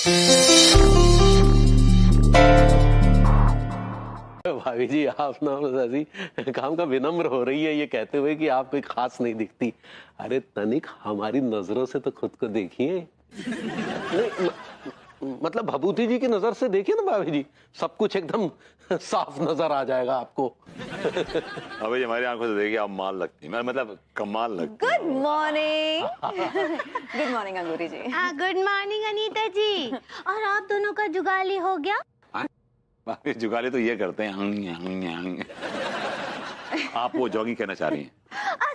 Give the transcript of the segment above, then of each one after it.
भाभी जी, आप ना ऐसी काम का विनम्र हो रही है ये कहते हुए कि आप कोई खास नहीं दिखती। अरे तनिक हमारी नजरों से तो खुद को देखिए। नहीं मतलब भभूति जी की नजर से देखिए ना भाभी जी, सब कुछ एकदम साफ नजर आ जाएगा आपको। अबे हमारी आंखों से देखिए आप माल लगती है, मतलब कमाल लगती है। Good morning. गुड मॉर्निंग अंगूरी जी। गुड मॉर्निंग अनीता जी। और आप दोनों का जुगाली हो गया? बाकी जुगाली तो ये करते हैं हंग हंग हंग। आप वो जॉगिंग कहना चाह रही हैं?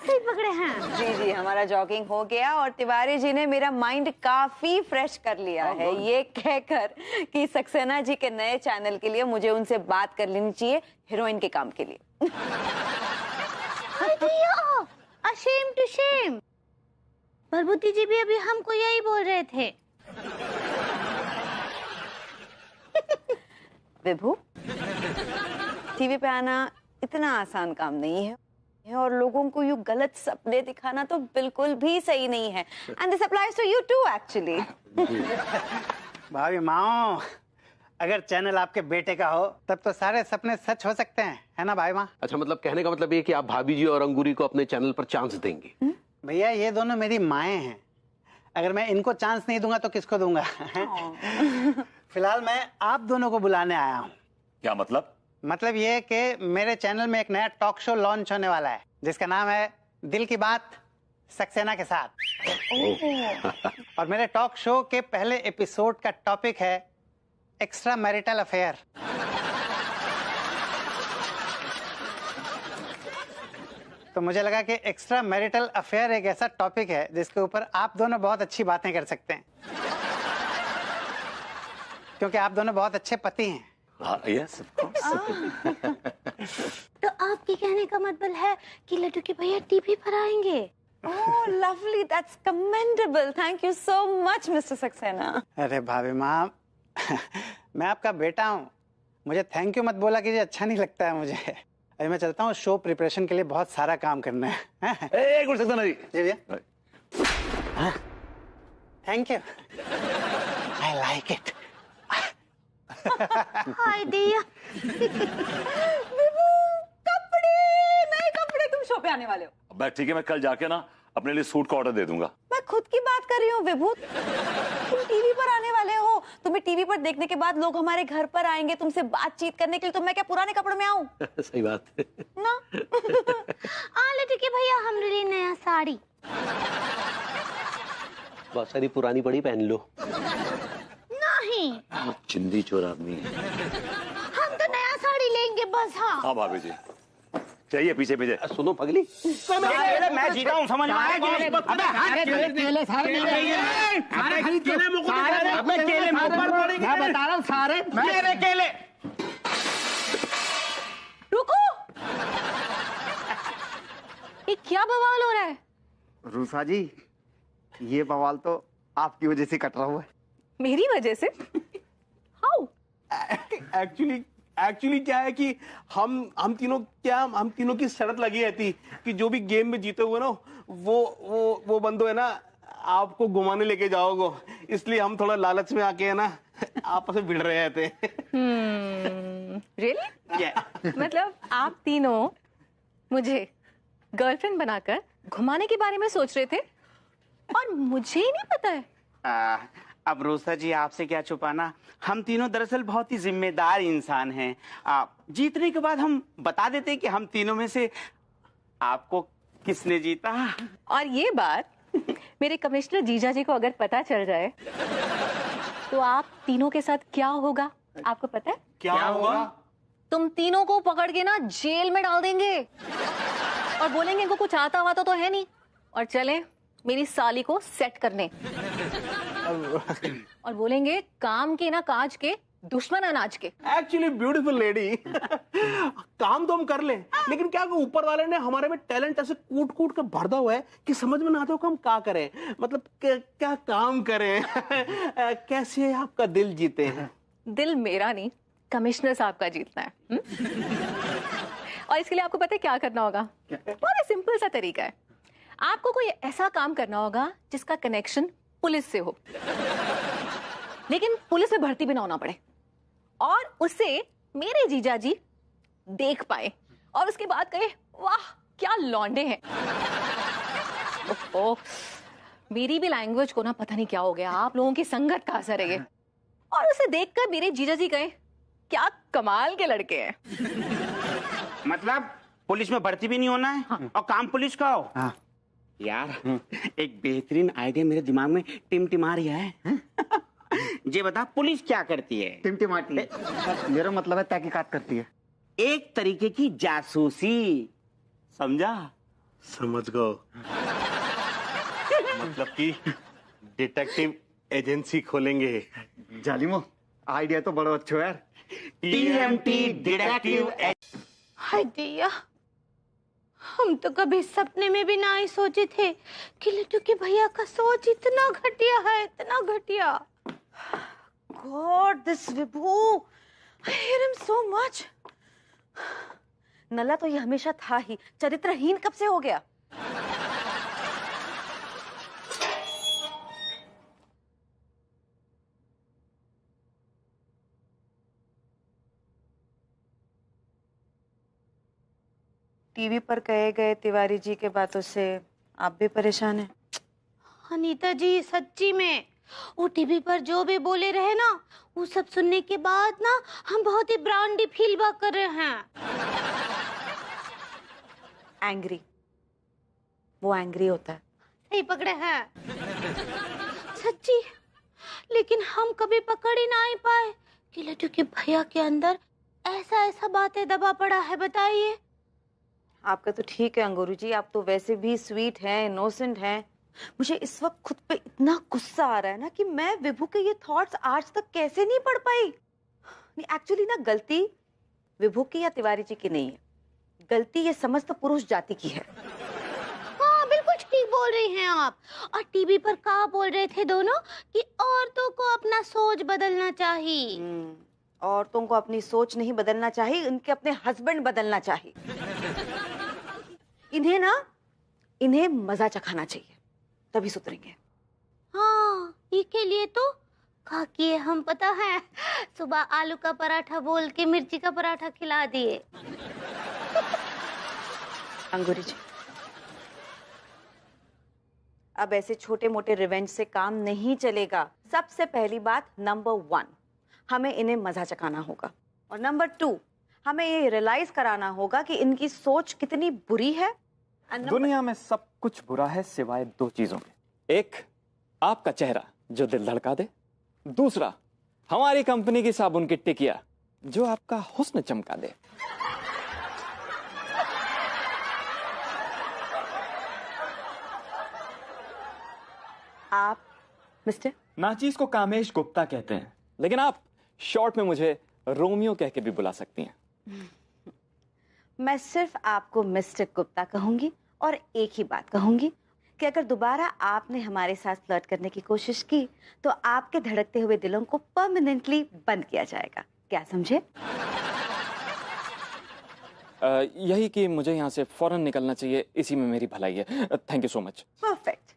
सही पकड़े हैं। जी जी, हमारा जॉगिंग हो गया और तिवारी जी ने मेरा माइंड काफी फ्रेश कर लिया है ये कहकर कि सक्सेना जी के नए चैनल के लिए मुझे उनसे बात कर लेनी चाहिए हीरोइन के काम के लिए। A shame to shame. Bhabhuti ji भी अभी हमको यही बोल रहे थे। विभू, टीवी पे आना इतना आसान काम नहीं है और लोगों को यूं गलत सपने दिखाना तो बिल्कुल भी सही नहीं है। And this applies to you too actually. भाभी माओ, अगर चैनल आपके बेटे का हो तब तो सारे सपने सच हो सकते हैं, है ना भाई माँ? अच्छा, मतलब कहने का मतलब ये कि आप भाभी जी और अंगूरी को अपने चैनल पर चांस देंगे? भैया ये दोनों मेरी माएँ हैं, अगर मैं इनको चांस नहीं दूंगा तो किसको दूंगा? फिलहाल मैं आप दोनों को बुलाने आया हूँ। क्या मतलब? मतलब ये कि मेरे चैनल में एक नया टॉक शो लॉन्च होने वाला है जिसका नाम है दिल की बात सक्सेना के साथ। और मेरे टॉक शो के पहले एपिसोड का टॉपिक है एक्स्ट्रा मैरिटल अफेयर। तो मुझे लगा कि एक्स्ट्रा मैरिटल अफेयर एक ऐसा टॉपिक है जिसके ऊपर आप दोनों बहुत अच्छी बातें कर सकते हैं, क्योंकि आप दोनों बहुत अच्छे पति हैं। Yes of course. तो आपके कहने का मतलब है कि लड्डू के भैया टीवी पर आएंगे? Oh, lovely. That's commendable. Thank you so much, Mr. Saxena. अरे भाभी माँ, मैं आपका बेटा हूँ, मुझे थैंक यू मत बोला कीजिए, अच्छा नहीं लगता है मुझे। अभी मैं चलता हूँ, शो प्रिपरेशन के लिए बहुत सारा काम करना है। एक मिनट सक्सेना जी। जी भैया। Thank you, I like it. हाय दिया। विभू, कपड़े, नए कपड़े तुम शो पे आने वाले हो। मैं ठीक है, मैं कल जाके ना अपने लिए सूट का ऑर्डर दे दूंगा। मैं खुद की बात कर रही हूँ विभू, तुम टीवी पर आने वाले हो, तुम्हें टीवी पर देखने के बाद लोग हमारे घर पर आएंगे तुमसे बातचीत करने के लिए, तो मैं क्या पुराने कपड़ों में आऊँ? सही बात है ना। लड्डू के भैया हमरे लिए नया साड़ी। बहुत सारी पुरानी पड़ी, पहन लो। नहीं, चिंदी चोर आदमी है। हम तो नया साड़ी लेंगे बस। हाँ भाभी जी, चाहिए पीछे पीछे। सुनो पगली, मैं जीता हूँ, समझ में आया? रुको, ये क्या बवाल हो रहा है? रूसा जी, ये बवाल तो आपकी वजह से कट रहा हुआ है। मेरी वजह से? हाउ? एक्चुअली क्या है कि हम तीनों की शर्त लगी रहती कि जो भी गेम में जीते हुए ना वो बंदो है ना आपको घुमाने लेके जाओगे, इसलिए हम थोड़ा लालच में आके है ना आपस में भिड़ रहे थे। रियली? मतलब आप तीनों मुझे गर्लफ्रेंड बनाकर घुमाने के बारे में सोच रहे थे और मुझे ही नहीं पता है? अब रोसा जी, आपसे क्या छुपाना, हम तीनों दरअसल बहुत ही जिम्मेदार इंसान हैं। जीतने के बाद हम बता देते कि हम तीनों में से आपको किसने जीता। और ये बात मेरे कमिश्नर जीजा जी को अगर पता चल जाए तो आप तीनों के साथ क्या होगा आपको पता है? क्या होगा? तुम तीनों को पकड़ के ना जेल में डाल देंगे और बोलेंगे इनको कुछ आता हुआ तो है नहीं, और चले मेरी साली को सेट करने और बोलेंगे काम के ना काज के, दुश्मन अनाज के। एक्चुअली ब्यूटीफुल लेडी, काम तो हम कर ले, लेकिन क्या ऊपर वाले ने हमारे में टैलेंट ऐसे कूट कूट कर भर दिया हुआ है कि समझ में ना आता हो कि हम क्या करें, मतलब क्या काम करें। कैसे आपका दिल जीते हैं? दिल मेरा नहीं, कमिश्नर साहब का जीतना है। और इसके लिए आपको पता है क्या करना होगा? बहुत सिंपल सा तरीका है। आपको कोई ऐसा काम करना होगा जिसका कनेक्शन पुलिस से हो। लेकिन पुलिस में भर्ती भी ना होना पड़े और उसे मेरे जीजा जी देख पाए और उसके बाद कहे वाह क्या लौंडे हैं। ओह, मेरी भी लैंग्वेज को ना पता नहीं क्या हो गया, आप लोगों की संगत का असर है ये। और उसे देखकर मेरे जीजा जी कहे क्या कमाल के लड़के हैं। मतलब पुलिस में भर्ती भी नहीं होना है और काम पुलिस का हो। हाँ। यार एक बेहतरीन आइडिया मेरे दिमाग में टिमटिमा रहा है। ये बता पुलिस क्या करती है? टिमटिमाती है। मेरा मतलब है तहकीकात करती है। एक तरीके की जासूसी, समझा? समझ गो। मतलब कि डिटेक्टिव एजेंसी खोलेंगे। जालिमो आइडिया तो बड़ा अच्छा है यार। TMT detective. हाय दिया, हम तो कभी सपने में भी ना ही सोचे थे कि लिट्टू के भैया का सोच इतना घटिया है, इतना घटिया। God this Vibhu, I hate him so much. नल्ला तो ये हमेशा था ही, चरित्रहीन कब से हो गया? टीवी पर कहे गए तिवारी जी के बातों से आप भी परेशान हैं? अनीता जी सच्ची में वो टीवी पर जो भी बोले रहे ना, वो सब सुनने के बाद ना हम बहुत ही ब्रांडी फील कर रहे हैं। एंग्री, वो एंग्री होता है। सही पकड़े हैं सच्ची, लेकिन हम कभी पकड़ ही ना ही पाए कि लड्डू के भैया के अंदर ऐसा ऐसा बातें दबा पड़ा है। बताइए। आपका तो ठीक है अंगूरू जी, आप तो वैसे भी स्वीट हैं, इनोसेंट हैं। मुझे इस वक्त खुद पे इतना गुस्सा आ रहा है ना कि मैं विभू के ये थॉट्स आज तक कैसे नहीं पढ़ पाई। नहीं, एक्चुअली ना गलती विभू की या तिवारी जी की नहीं है, गलती ये समस्त पुरुष जाति की है। हाँ बिल्कुल ठीक बोल रही हैं आप। और टीवी पर क्या बोल रहे थे दोनों कि औरतों को अपना सोच बदलना चाहिए। औरतों को अपनी सोच नहीं बदलना चाहिए, उनके अपने हस्बैंड बदलना चाहिए। इन्हें मजा चखाना चाहिए, तभी सुधरेंगे। हाँ, इसके लिए तो क्या किए हम पता है, सुबह आलू का पराठा बोल के मिर्ची का पराठा खिला दिए। अंगूरी जी, अब ऐसे छोटे मोटे रिवेंज से काम नहीं चलेगा। सबसे पहली बात, नंबर 1, हमें इन्हें मजा चखाना होगा, और नंबर 2, हमें ये रियलाइज कराना होगा कि इनकी सोच कितनी बुरी है। दुनिया में सब कुछ बुरा है सिवाय 2 चीजों के। एक, आपका चेहरा जो दिल धड़का दे। दूसरा, हमारी कंपनी की साबुन की टिकिया जो आपका हुस्न चमका दे। आप मिस्टर नाचीज को कामेश गुप्ता कहते हैं, लेकिन आप शॉर्ट में मुझे रोमियो कह के भी बुला सकती हैं। मैं सिर्फ आपको मिस्टर गुप्ता कहूंगी और एक ही बात कहूंगी कि अगर दोबारा आपने हमारे साथ फ्लर्ट करने की कोशिश की तो आपके धड़कते हुए दिलों को परमानेंटली बंद किया जाएगा। क्या समझे? यही कि मुझे यहाँ से फौरन निकलना चाहिए, इसी में मेरी भलाई है। Thank you so much. Perfect.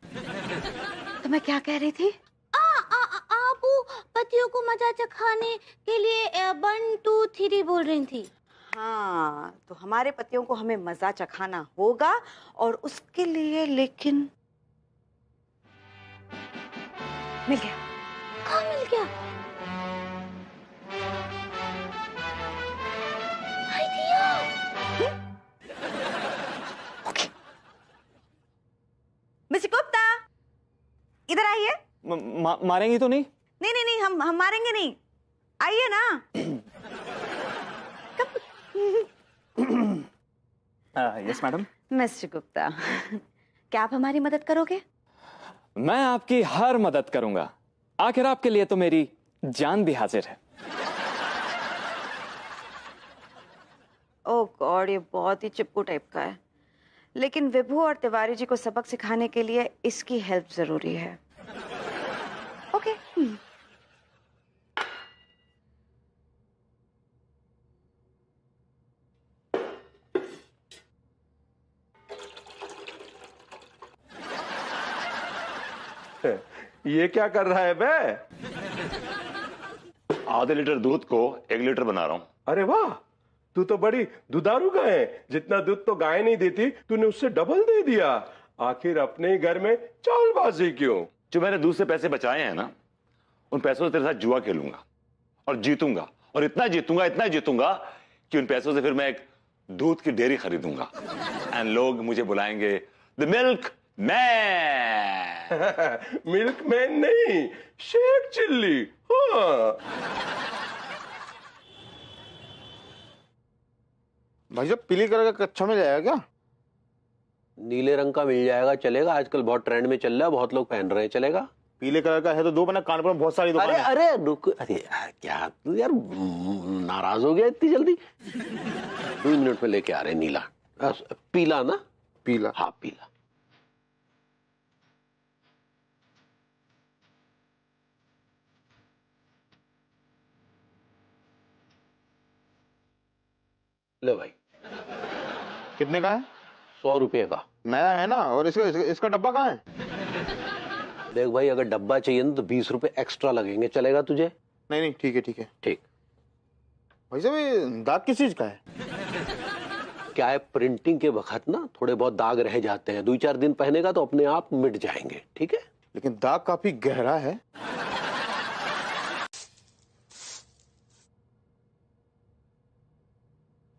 तो मैं क्या कह रही थी? आप पतियों को मजा चखाने के लिए 1 2 3 बोल रही थी। हाँ, तो हमारे पतियों को हमें मजा चखाना होगा, और उसके लिए लेकिन मिल गया। कहाँ मिल गया? ओके। मिस्टर गुप्ता, इधर आइए। मारेंगी तो नहीं? नहीं, हम मारेंगे नहीं, आइए ना। Yes madam. मिस्टर गुप्ता, क्या आप हमारी मदद करोगे? मैं आपकी हर मदद करूंगा, आखिर आपके लिए तो मेरी जान भी हाजिर है। ओह गॉड, ये बहुत ही चिपकू टाइप का है, लेकिन विभू और तिवारी जी को सबक सिखाने के लिए इसकी हेल्प जरूरी है। ओके। ये क्या कर रहा है बे? आधे लीटर दूध को 1 लीटर बना रहा हूँ। अरे वाह, तू तो बड़ी दुधारू गाय है। जितना दूध तो गाय नहीं देती, तूने उससे डबल दे दिया। आखिर अपने ही घर में चालबाजी क्यों? जो मैंने दूध से पैसे बचाए हैं ना, उन पैसों से तेरे साथ जुआ खेलूंगा और जीतूंगा, और इतना जीतूंगा कि उन पैसों से फिर मैं एक दूध की डेयरी खरीदूंगा एंड लोग मुझे बुलाएंगे the milk man. Milk man नहीं, शेख चिल्ली। हाँ। भाई साहब, पीली कलर का कच्छा मिल जाएगा क्या? नीले रंग का मिल जाएगा, चलेगा। आजकल बहुत ट्रेंड में चल रहा है, बहुत लोग पहन रहे हैं, चलेगा। पीले कलर का है तो दो, बना कानपुर में बहुत सारी दुकान अरे है। अरे रुक, अरे यार क्या तू यार नाराज हो गया इतनी जल्दी? 2 मिनट में लेके आ रहे हैं नीला। पीला ना? पीला। हाँ पीला। ले भाई। कितने का है? 100 रुपये का। नया है ना, और इसका डब्बा कहाँ है? देख भाई, अगर डब्बा चाहिए ना तो 20 रुपए एक्स्ट्रा लगेंगे, चलेगा तुझे? नहीं, ठीक है। ठीक। भाई साहब, ये दाग किस चीज का है? क्या है, प्रिंटिंग के वक्त ना थोड़े बहुत दाग रह जाते हैं, 2-4 दिन पहनेगा तो अपने आप मिट जाएंगे, ठीक है? लेकिन दाग काफी गहरा है।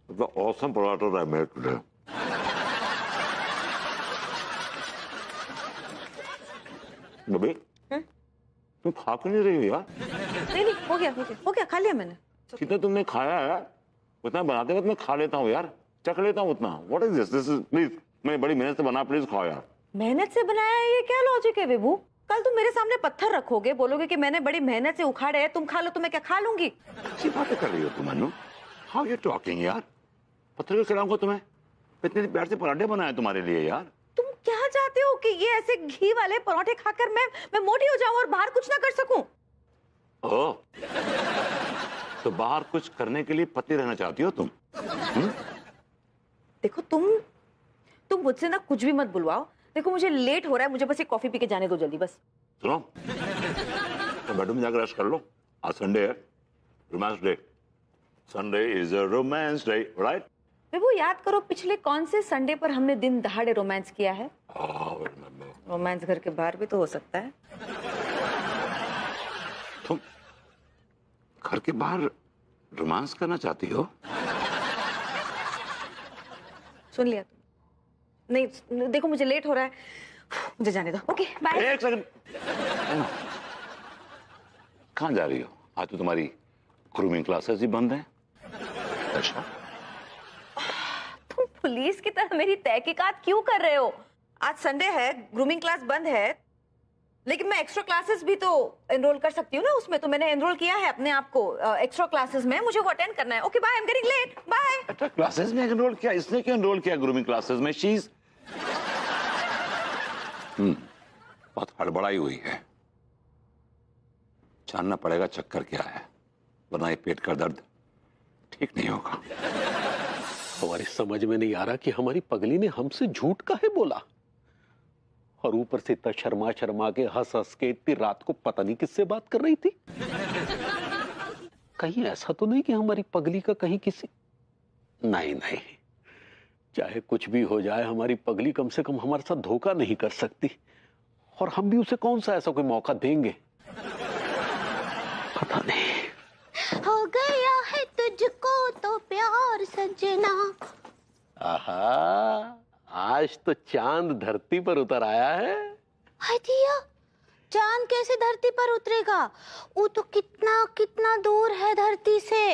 The awesome paratha I made today. बबी, तुम खा क्यों नहीं रही हो यार? नहीं हो गया, खा लिया मैंने। जितना तुमने खाया है उतना बनाते वक्त मैं खा लेता हूँ यार, चख लेता हूँ उतना। What is this is please, मैंने बड़ी मेहनत से बना, प्लीज खाओ यार। मेहनत से बनाया है, ये क्या लॉजिक है विभू? कल तुम मेरे सामने पत्थर रखोगे, बोलोगे कि मैंने बड़ी मेहनत से उखाड़े हैं, तुम खा लो, तो मैं क्या खा लूंगी? अच्छी बातें कर रही हो तुम अनु। हाउ यू टॉकिंग यार? पत्थर क्यों खिलाऊंगा तुम्हें? इतने प्यार से पराठे बनाए तुम्हारे लिए यार। तुम क्या चाहते हो कि ये ऐसे घी वाले पराठे खाकर मैं मोटी हो जाऊं और बाहर कुछ ना कर सकूं? ओह, तो बाहर कुछ करने के लिए पतली रहना चाहती हो तुम? देखो तुम मुझसे ना कुछ भी मत बुलवाओ। देखो मुझे लेट हो रहा है, मुझे बस एक कॉफी पी के जाने दो जल्दी, बस। सुनो, तो बेडरूम में जाकर रेस्ट कर लो। आज संडे है, romance day. Sunday is a romance day, right? Vibhu, याद करो पिछले कौन से संडे पर हमने दिन दहाड़े रोमांस किया है? रोमांस घर के बाहर भी तो हो सकता है। तुम घर के बाहर रोमांस करना चाहती हो? सुन लिया तुम? नहीं, देखो मुझे लेट हो रहा है, मुझे जाने दो। Okay bye. एक सेकंड, कहाँ जा रही हो? आज तो तुम्हारी ग्रूमिंग क्लासेस ही बंद हैं। अच्छा, तुम पुलिस की तरह मेरी तहकीकात क्यों कर रहे हो? आज संडे है, ग्रूमिंग क्लास बंद है, लेकिन मैं एक्स्ट्रा क्लासेस भी तो एनरोल कर सकती हूँ ना उसमें। तो मैंने एनरोल किया है अपने आप को एक्स्ट्रा क्लासेस में, मुझे वो अटेंड करना है। Okay bye, I am getting late, bye. अच्छा, क्लासेस में एनरोल किया? इसने क्यों एनरोल किया ग्रूमिंग क्लासेस में? शीज बहुत हड़बड़ाई हुई है। जानना पड़ेगा चक्कर क्या है, वरना ये पेट का दर्द ठीक नहीं होगा। हमारी समझ में नहीं आ रहा कि हमारी पगली ने हमसे झूठ काहे बोला, और ऊपर से इतना शर्मा शर्मा के हंस के इतनी रात को पता नहीं किससे बात कर रही थी। कहीं ऐसा तो नहीं कि हमारी पगली का कहीं किसी... नहीं, चाहे कुछ भी हो जाए, हमारी पगली कम से कम हमारे साथ धोखा नहीं कर सकती, और हम भी उसे कौन सा ऐसा कोई मौका देंगे? पता नहीं। हो गया है तुझको तो प्यार सजना। आहा, आज तो चांद धरती पर उतर आया है। हाय दिया, चांद कैसे धरती पर उतरेगा? वो तो कितना दूर है धरती से।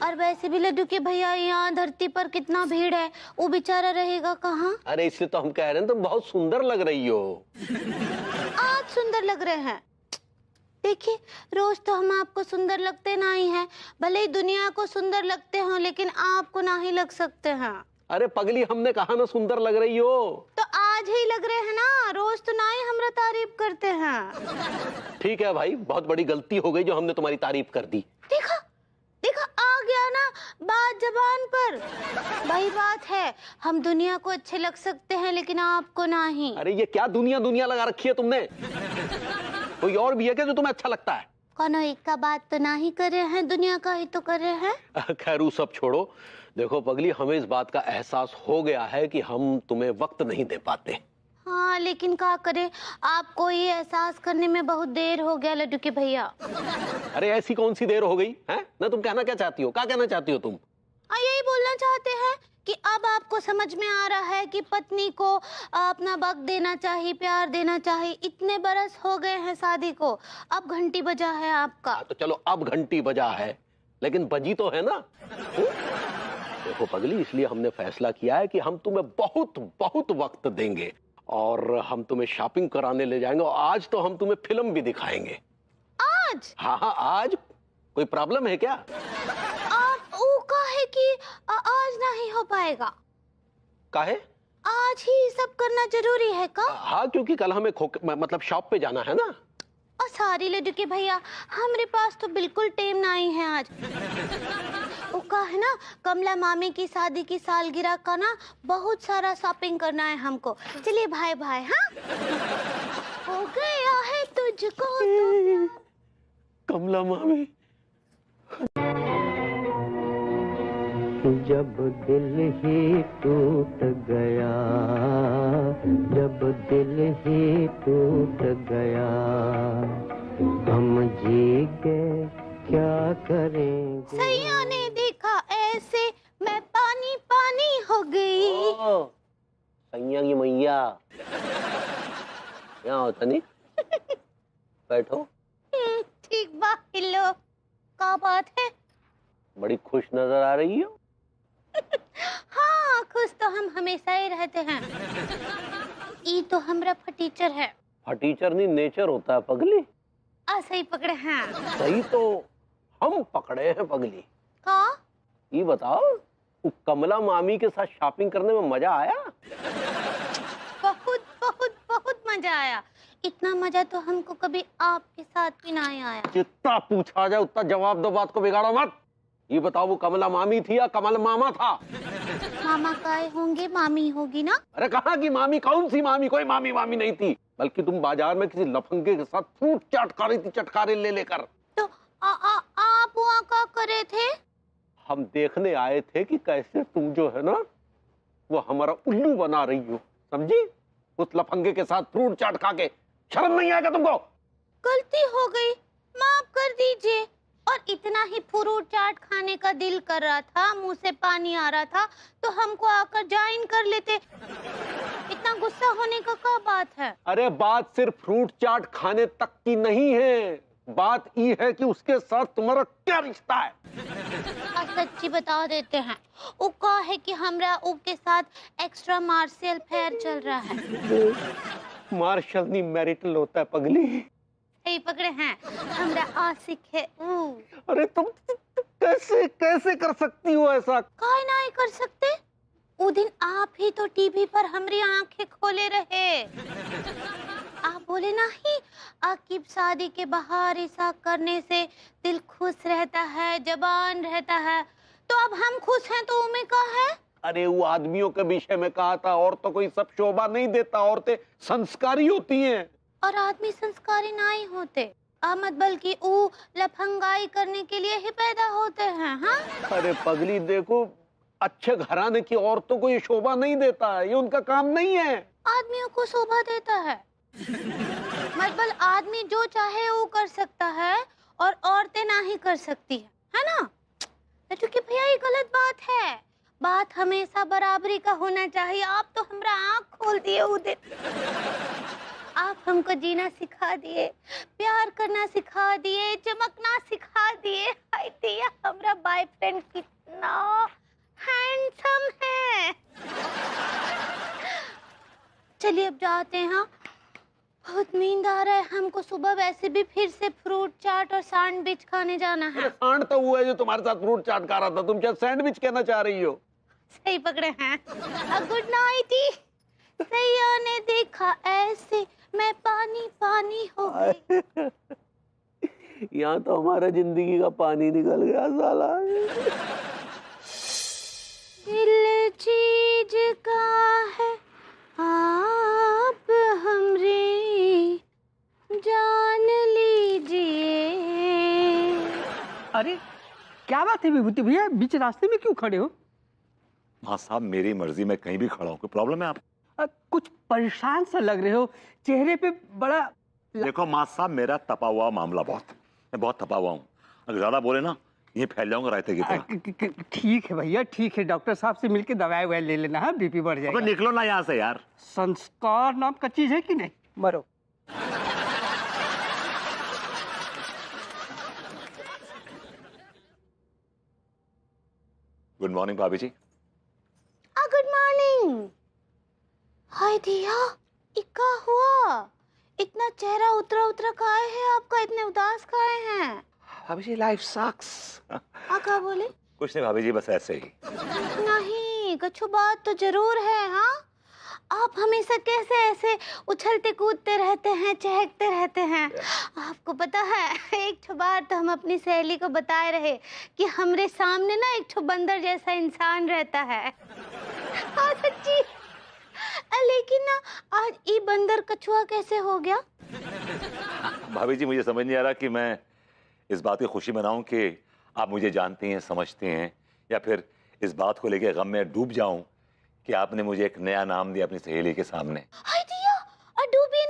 और वैसे भी लड्डू के भैया, यहाँ धरती पर कितना भीड़ है, वो बेचारा रहेगा कहाँ? अरे इसलिए तो हम कह रहे हैं, तुम बहुत सुंदर लग रही हो। आज सुंदर लग रहे हैं? देखिए, रोज तो हम आपको सुंदर लगते नहीं हैं, भले ही दुनिया को सुंदर लगते हो, लेकिन आपको ना ही लग सकते हैं। अरे पगली, हमने कहा ना सुंदर लग रही हो। तो आज ही लग रहे हैं ना, रोज तो ना ही हमरा तारीफ करते हैं। ठीक है भाई, बहुत बड़ी गलती हो गई जो हमने तुम्हारी तारीफ कर दी। देखा आ गया ना बात जबान पर। वही बात है, हम दुनिया को अच्छे लग सकते हैं लेकिन आपको नहीं। अरे ये क्या दुनिया लगा रखी है तुमने? कोई और भी है क्या जो तुम्हें अच्छा लगता है? कोनो एक का बात तो ना ही कर रहे हैं, दुनिया का ही तो कर रहे हैं। खैर वो सब छोड़ो। देखो पगली, हमें इस बात का एहसास हो गया है कि हम तुम्हें वक्त नहीं दे पाते। हाँ लेकिन क्या करे, आपको ये एहसास करने में बहुत देर हो गया लड्डू के भैया। अरे ऐसी कौन सी देर हो गई है ना? तुम कहना क्या चाहती हो? क्या कहना चाहती हो तुम? यही बोलना चाहते हैं कि अब आपको समझ में आ रहा है कि पत्नी को अपना वक्त देना चाहिए, प्यार देना चाहिए। इतने बरस हो गए हैं शादी को, अब घंटी बजा है आपका। तो चलो अब घंटी बजा है, लेकिन बजी तो है ना। देखो पगली, इसलिए हमने फैसला किया है कि हम तुम्हें बहुत बहुत वक्त देंगे और हम तुम्हें शॉपिंग कराने ले जाएंगे, और आज तो हम तुम्हें फिल्म भी दिखाएंगे। आज? हाँ हाँ आज। कोई प्रॉब्लम है क्या? आप वो काहे कि आज नहीं हो पाएगा? काहे? आज ही सब करना जरूरी है का? हाँ क्योंकि कल हमें मतलब शॉप पे जाना है ना। और सारी लड्डू के भैया, हमारे पास तो बिल्कुल टाइम नहीं है आज। वो का है ना, कमला मामी की शादी की सालगिरह का ना बहुत सारा शॉपिंग करना है हमको। चलिए भाई भाई। हाँ हो गया है तुझको तो। कमला मामी। जब दिल ही टूट गया, जब दिल ही टूट गया, हम जी के क्या करेंगे। सैया ने देखा ऐसे, मैं पानी पानी हो गई। सैया की मैया यहाँ होता नहीं। बैठो। ठीक बा। हेलो, क्या बात है? बड़ी खुश नजर आ रही हो। हाँ खुश तो हम हमेशा ही रहते हैं। ई तो हमरा फटीचर है। फटीचर नहीं, नेचर होता है पगली। सही पकड़े हैं। सही तो हम पकड़े हैं पगली। का? ये बताओ, कमला मामी के साथ शॉपिंग करने में मजा आया? बहुत बहुत बहुत मजा आया। इतना मजा तो हमको कभी आपके साथ भी नहीं आया। जितना पूछा जाए उतना जवाब दो, बात को बिगाड़ो मत। ये बताओ, वो कमला मामी थी या कमल मामा था? मामा काय होंगे, मामी होगी ना। अरे कहाँ की मामी? कौन सी मामी? कोई मामी मामी नहीं थी, बल्कि तुम बाजार में किसी लफंगे के साथ फ्रूट चाट खा रही थी, चटकारे ले लेकर। तो आप वहाँ क्या करे थे? हम देखने आए थे कि कैसे तुम जो है ना वो हमारा उल्लू बना रही हो, समझी? उस लफंगे के साथ फ्रूट चाट खा के शर्म नहीं आएगा तुमको? गलती हो गई, माफ कर दीजिए। और इतना ही फ्रूट चाट खाने का दिल कर रहा था, मुंह से पानी आ रहा था, तो हमको आकर ज्वाइन कर लेते। इतना गुस्सा होने का क्या बात है? अरे बात सिर्फ फ्रूट चाट खाने तक की नहीं है, बात ये है कि उसके साथ तुम्हारा क्या रिश्ता है। सच्ची बता देते हैं, वो कहा है कि हमरा उसके साथ एक्स्ट्रा मार्शल फेयर चल रहा है। मार्शल नहीं, मैरिटल होता है पगली। यही पकड़े हैं, हमरा आशिक है। अरे तुम कैसे कैसे कर सकती हो ऐसा? काहे नहीं कर सकते? वो दिन आप ही तो टीवी पर हमारी आंखें खोले रहे। आप बोले नहीं, आकिब शादी के बाहर ऐसा करने से दिल खुश रहता है, जबान रहता है। तो अब हम खुश हैं तो उम्मीद का है। अरे वो आदमियों के विषय में कहा था, और तो कोई सब शोभा नहीं देता, औरतें संस्कारी होती हैं। और आदमी संस्कारी नहीं होते अहमद, बल्कि वो लफंगाई करने के लिए ही पैदा होते हैं। हाँ अरे पगली देखो, अच्छे घराने की औरतों को ये शोभा नहीं देता है, ये उनका काम नहीं है। आदमियों को शोभा देता है। मतलब आदमी जो चाहे वो कर सकता है और औरतें नहीं कर सकती है ना? क्योंकि भैया ये गलत बात है। बात हमेशा बराबरी का होना चाहिए। आप तो हमारा आँख खोल दिए उधर। आप हमको जीना सिखा दिए, प्यार करना सिखा दिए, चमकना सिखा दिए। हाय दिया, हमारा बॉयफ्रेंड कितना हैंडसम है। चलिए अब जाते हैं, बहुत नींद आ रहा है हमको। सुबह वैसे भी फिर से फ्रूट चाट और सैंडविच खाने जाना है। सांड तो हुआ है जो तुम्हारे साथ फ्रूट चाट खा रहा था, तुम क्या सैंडविच कहना चाह रही हो? सही पकड़े हैं। Good night. सैया ने देखा ऐसे, मैं पानी पानी हो गई। यहाँ तो हमारा जिंदगी का पानी निकल गया साला। दिल चीज का है आप हमरे, जान लीजिए अरे क्या बात है विभूति भैया, बीच रास्ते में क्यों खड़े हो? हाँ साहब, मेरी मर्जी, मैं कहीं भी खड़ा हूँ, कोई प्रॉब्लम है आप? कुछ परेशान सा लग रहे हो, चेहरे पे बड़ा। देखो मां साहब, मेरा तपा हुआ मामला मैं बहुत तपा हुआ हूँ। अगर ज्यादा बोले ना, ये फैल जाऊंगा रायते की तरह। ठीक है भैया, ठीक है, डॉक्टर साहब से मिलके दवाई ववाई ले लेना, है बीपी बढ़ जाएगा। निकलो ना यहाँ से यार। संस्कार नाम का चीज है कि नहीं? मरो। गुड मॉर्निंग भाभी जी। Good morning. हाय दिया, इक्का हुआ, इतना चेहरा उतरा उतरा काहे है आपका, इतने उदास काहे हैं? भाभी जी लाइफ सक्स। क्या बोले? कुछ नहीं भाभी जी, बस ऐसे ही। नहीं, कुछ बात तो जरूर है। हाँ, आप हमेशा कैसे ऐसे उछलते कूदते रहते हैं, चहकते रहते हैं? आपको पता है, एक बार तो हम अपनी सहेली को बताए रहे कि हमरे सामने ना एक बंदर जैसा इंसान रहता है। हाँ सच्ची। लेकिन ना आज ये बंदर कछुआ कैसे हो गया? भाभी जी मुझे समझ नहीं आ रहा कि मैं इस बात की खुशी मनाऊं कि आप मुझे जानती हैं, समझती हैं, या फिर इस बात को लेके गम में डूब जाऊं कि आपने मुझे एक नया नाम दिया अपनी सहेली के सामने। हाय दिया, डूबी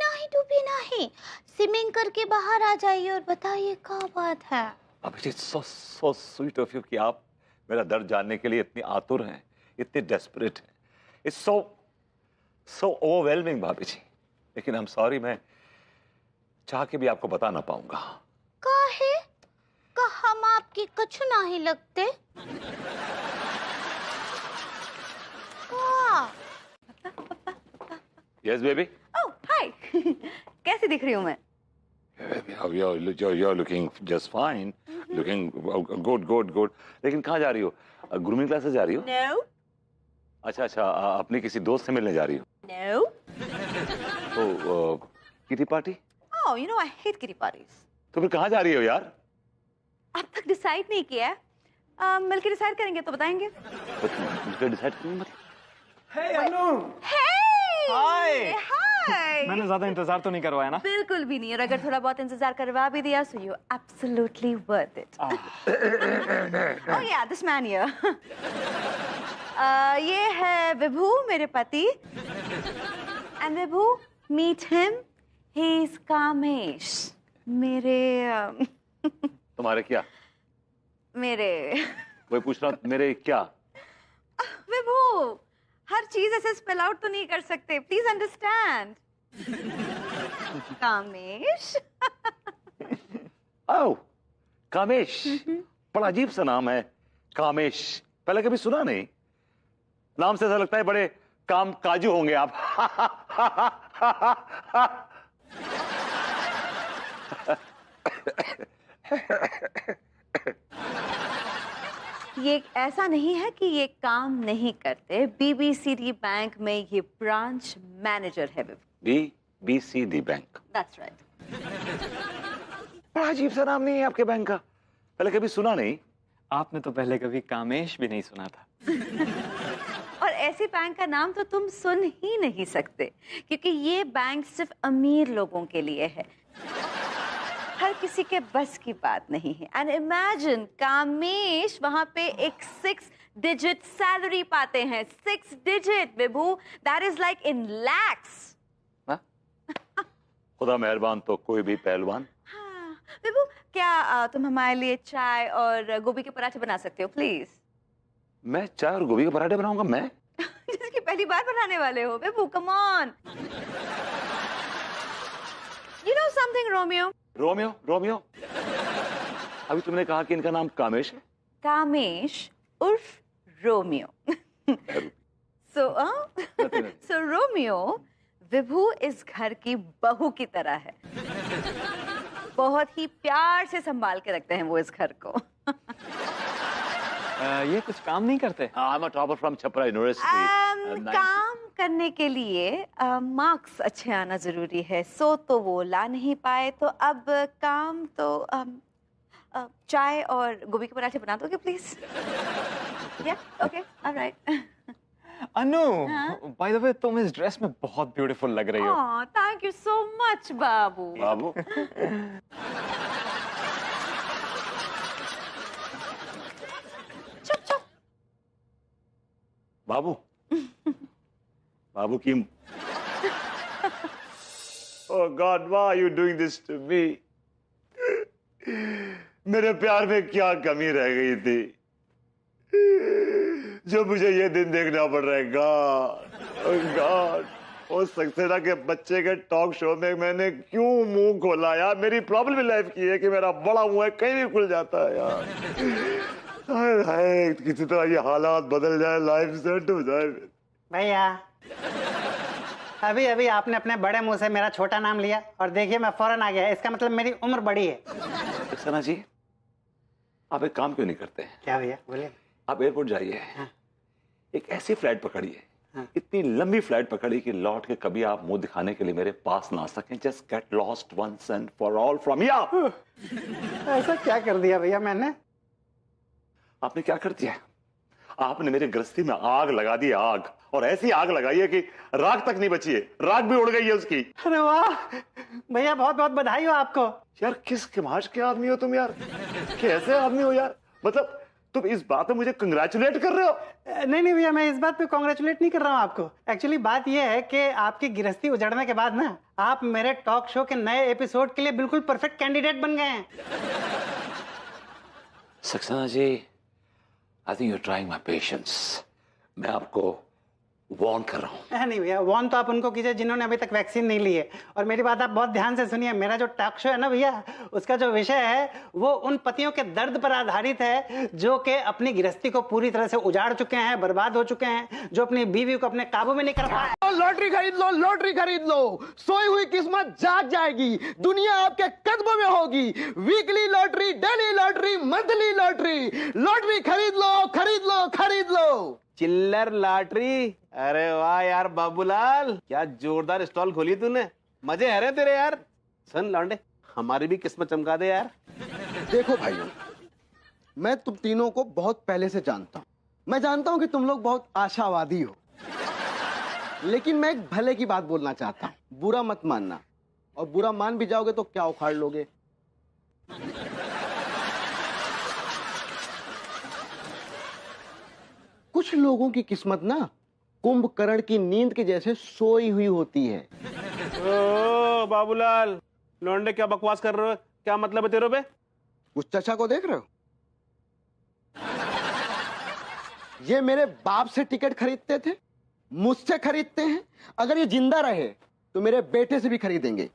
नहीं, स्विमिंग करके बाहर आ जाइए और बताइए क्या बात है। भाभी जी सो स्वीट ऑफ यू कि आप मेरा दर्द जानने के लिए इतनी आतुर हैं, इतने डेस्परेट हैं। इट्स सो ओवरवेलमिंग भाभी जी, लेकिन आई एम सॉरी, मैं चाह के भी आपको बता ना पाऊंगा। काहे? का हम आपकी कछु नहीं लगते? Yes baby. ओह हाय। कैसी दिख रही हूँ मैं? You're looking just fine, looking good. लेकिन कहाँ जा रही हो? ग्रूमिंग क्लासेस जा रही हो? No. अच्छा, अपनी किसी दोस्त से मिलने जा रही हो? No. तो kitty party? Oh, you know I hate kitty parties. तो फिर कहाँ जा रही हो यार? अब तक डिसाइड नहीं किया है। मिलकर डिसाइड करेंगे तो बताएंगे। मिलकर डिसाइड करेंगे मतलब? Hey अनु। Hi. मैंने ज्यादा इंतजार तो नहीं करवाया ना? बिल्कुल भी नहीं, और अगर थोड़ा बहुत इंतजार करवा भी दिया so you absolutely worth it. Oh yeah, this man here. ये है विभू, मेरे पति। And Vibhu, meet him. He is Kamesh, मेरे तुम्हारे क्या? मेरे वही पूछ रहा हूँ, मेरे क्या? विभू, हर चीज ऐसे स्पेल आउट तो नहीं कर सकते, प्लीज अंडरस्टैंड। कामेश। ओह, कामेश, बड़ा अजीब सा नाम है कामेश, पहले कभी सुना नहीं। नाम से ऐसा लगता है बड़े काम काजू होंगे आप। ये ऐसा नहीं है कि ये काम नहीं करते। BBCD बैंक में ये ब्रांच मैनेजर है विभू। BBCD bank? That's right. बड़ा अजीब सा नाम नहीं है आपके बैंक का, पहले कभी सुना नहीं। आपने तो पहले कभी कामेश भी नहीं सुना था। और ऐसे बैंक का नाम तो तुम सुन ही नहीं सकते, क्योंकि ये बैंक सिर्फ अमीर लोगों के लिए है, हर किसी के बस की बात नहीं है। एंड इमेजिन, कामेश वहां पे एक 6 डिजिट सैलरी पाते हैं। 6 digit Vibhu, that is like in lakhs. खुदा मेहरबान तो कोई भी पहलवान। हाँ विभू, क्या तुम हमारे लिए चाय और गोभी के पराठे बना सकते हो प्लीज? मैं चाय और गोभी के पराठे बनाऊंगा? मैं जिसकी पहली बार बनाने वाले हो Vibhu, come on. You know something Romeo? Romeo, अभी तुमने कहा कि इनका नाम कामेश है? कामेश उर्फ रोमियो। सो रोमियो विभू इस घर की बहू की तरह है। बहुत ही प्यार से संभाल के रखते हैं वो इस घर को। ये कुछ काम नहीं करते? I'm a topper from Chhapra University. काम करने के लिए मार्क्स अच्छे आना जरूरी है, सो तो वो ला नहीं पाए, तो अब काम तो चाय और गोभी के पराठे बना दोगे प्लीज? या okay, alright. Anu, by the way तुम इस ड्रेस में बहुत ब्यूटीफुल लग रही हो। थैंक यू सो मच बाबू। बाबू बाबू की oh god why are you doing this to me? मेरे प्यार में क्या कमी रह गई थी जो मुझे ये दिन देखना पड़ रहा है? गॉड गॉड, वो सक्सेना के बच्चे के टॉक शो में मैंने क्यों मुंह खोला यार? मेरी प्रॉब्लम इन लाइफ की है कि मेरा बड़ा मुंह है, कहीं भी खुल जाता है यार। हाय हाय, किसी तरह ये हालात बदल जाए, लाइफ सेट हो जाए। भैया अभी अभी आपने अपने बड़े मुंह से मेरा छोटा नाम लिया और देखिए मैं फौरन आ गया। इसका मतलब मेरी उम्र बड़ी है। सक्सेना जी, आप एक काम क्यों नहीं करते? क्या भैया बोलिए। आप एयरपोर्ट जाइए, एक ऐसी फ्लाइट पकड़िए, इतनी लंबी फ्लाइट पकड़ी कि लौट के कभी आप मुंह दिखाने के लिए मेरे पास ना आ सकें। Just get lost once and for all from here. ऐसा क्या कर दिया भैया मैंने? आपने क्या कर दिया? आपने मेरे गृहस्थी में आग लगा दी, आग, और ऐसी आग लगाई है कि राख तक नहीं बची है, राख भी उड़ गई है उसकी। अरे वाह भैया, बहुत बहुत बधाई हो आपको। यार किस किमाश के आदमी हो तुम यार, कैसे आदमी हो यार? मतलब तुम इस बात में मुझे कंग्रेचुलेट कर रहे हो? नहीं नहीं भैया, मैं इस बात पे कांग्रेचुलेट नहीं कर रहा हूँ आपको। एक्चुअली बात यह है कि आपकी गृहस्थी उजड़ने के बाद ना आप मेरे टॉक शो के नए एपिसोड के लिए बिल्कुल परफेक्ट कैंडिडेट बन गए हैं। Saxena ji, I think you are trying my patience. मैं आपको वार्न कर रहा हूँ। नहीं भैया, वार्न तो आप उनको कीजिए जिन्होंने अभी तक वैक्सीन नहीं ली है। और मेरी बात आप बहुत ध्यान से सुनिए, मेरा जो टॉक शो है ना भैया, उसका जो विषय है वो उन पतियों के दर्द पर आधारित है जो कि अपनी गृहस्थी को पूरी तरह से उजाड़ चुके हैं, बर्बाद हो चुके हैं, जो अपनी बीवी को अपने काबू में नहीं कर पाए। लॉटरी खरीद लो, लॉटरी खरीद लो, सोई हुई किस्मत जाग जाएगी, दुनिया आपके कदमों में होगी। Weekly lottery, daily lottery, monthly lottery, lottery खरीद लो, खरीद लो, खरीद लो। चिल्लर लॉटरी, अरे वाह यार बाबूलाल, क्या जोरदार स्टॉल खोली तूने, मजे है रे तेरे यार। सुन लौंडे, हमारी भी किस्मत चमका दे यार। देखो भाइयों, मैं तुम तीनों को बहुत पहले से जानता हूं। मैं जानता हूं कि तुम लोग बहुत आशावादी हो, लेकिन मैं एक भले की बात बोलना चाहता हूं। बुरा मत मानना, और बुरा मान भी जाओगे तो क्या उखाड़ लोगे। कुछ लोगों की किस्मत ना कुंभकर्ण की नींद के जैसे सोई हुई होती है। ओ बाबूलाल, लौंडे क्या बकवास कर रहे हो? क्या मतलब है तेरे पे? उस चचा को देख रहे हो? ये मेरे बाप से टिकट खरीदते थे, मुझसे खरीदते हैं। अगर ये जिंदा रहे तो मेरे बेटे से भी खरीदेंगे।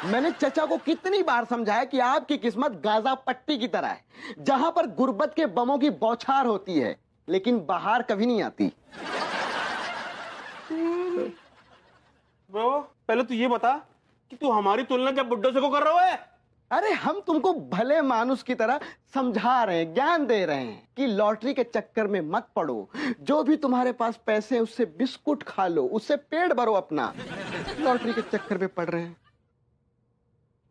मैंने चचा को कितनी बार समझाया कि आपकी किस्मत गाजा पट्टी की तरह है, जहां पर गुर्बत के बमों की बौछार होती है, लेकिन बाहर कभी नहीं आती। ब्रो, पहले तू ये बता कि तू हमारी तुलना जब बुड्ढों से को कर रहा है? अरे हम तुमको भले मानुस की तरह समझा रहे हैं, ज्ञान दे रहे हैं कि लॉटरी के चक्कर में मत पड़ो। जो भी तुम्हारे पास पैसे हैं उससे बिस्कुट खा लो, उससे पेट भरो अपना। लॉटरी के चक्कर में पड़ रहे हैं।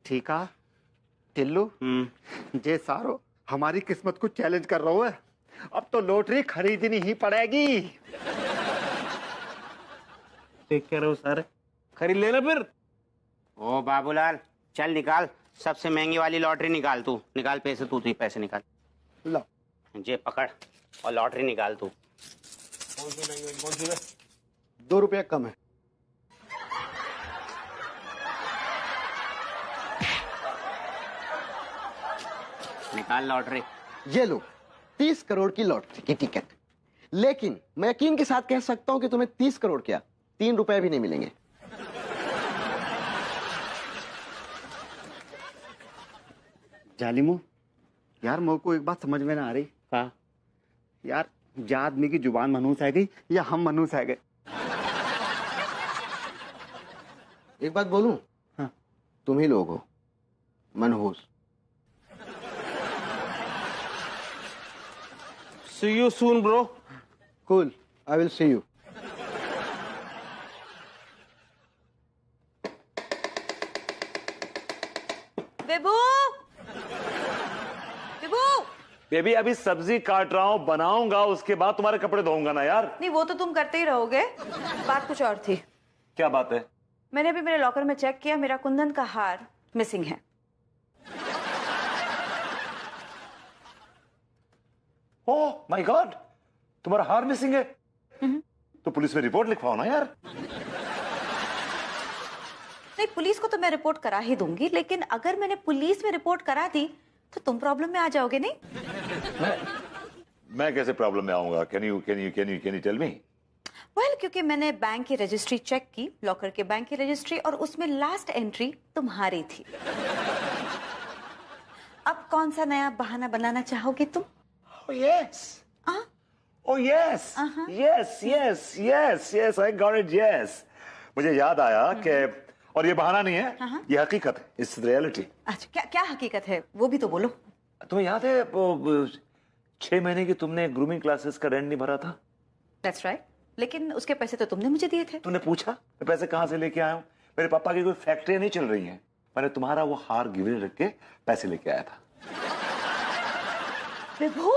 ठीक है टिल्लू, जे सारो हमारी किस्मत को चैलेंज कर रहा है, अब तो लॉटरी खरीदनी ही पड़ेगी। देख क्या रहे हो सारे, खरीद लेना फिर। ओ बाबूलाल, चल निकाल, सबसे महंगी वाली लॉटरी निकाल। तू निकाल पैसे, तू पैसे निकाल। लो जे पकड़ और लॉटरी निकाल तू। 2 रुपया कम है। निकाल लॉटरी। ये लो 30 करोड़ की लॉटरी की टिकट। लेकिन मैं यकीन के साथ कह सकता हूं कि तुम्हें 30 करोड़ क्या 3 रुपए भी नहीं मिलेंगे। जालिमो, यार मेरे को एक बात समझ में ना आ रही। हाँ यार, जा आदमी की जुबान मनहूस है गई या हम मनहूस है गए? एक बात बोलूं? हाँ। तुम ही लोग हो मनहूस। See you soon, bro. Cool. I will see you. बेबू, बेबू। बेबी अभी सब्जी काट रहा हूं, बनाऊंगा, उसके बाद तुम्हारे कपड़े धोऊंगा ना यार। नहीं, वो तो तुम करते ही रहोगे। बात कुछ और थी। क्या बात है? मैंने अभी मेरे लॉकर में चेक किया, मेरा कुंदन का हार मिसिंग है। ओह माय गॉड, तुम्हारा हार मिसिंग है? पुलिस में रिपोर्ट लिखवाओ ना यार। नहीं, पुलिस को तो मैं रिपोर्ट करा ही दूंगी, लेकिन अगर मैंने पुलिस में रिपोर्ट करा दी तो तुम प्रॉब्लम में आ जाओगे नहीं? मैं कैसे प्रॉब्लम में आऊंगा? Can you tell me? Well, क्योंकि मैंने बैंक की रजिस्ट्री चेक की, लॉकर के बैंक की रजिस्ट्री, और उसमें लास्ट एंट्री तुम्हारी थी। अब कौन सा नया बहाना बनाना चाहोगे तुम? Oh yes. Oh yes. Yes. I got it. Yes. मुझे याद आया कि, और ये बहाना नहीं है, ये हकीकत है, इट्स रियलिटी। अच्छा, क्या हकीकत है वो भी तो बोलो। तुम्हें याद है वो 6 महीने की तुमने ग्रूमिंग क्लासेस का रेंट नहीं भरा था? That's right. लेकिन उसके पैसे तो तुमने मुझे दिए थे। तूने पूछा मैं पैसे कहाँ से लेके आया हूँ? मेरे पापा की कोई फैक्ट्री नहीं चल रही है, मैंने तुम्हारा वो हार गिरवी रख के पैसे लेके आया था। विभू,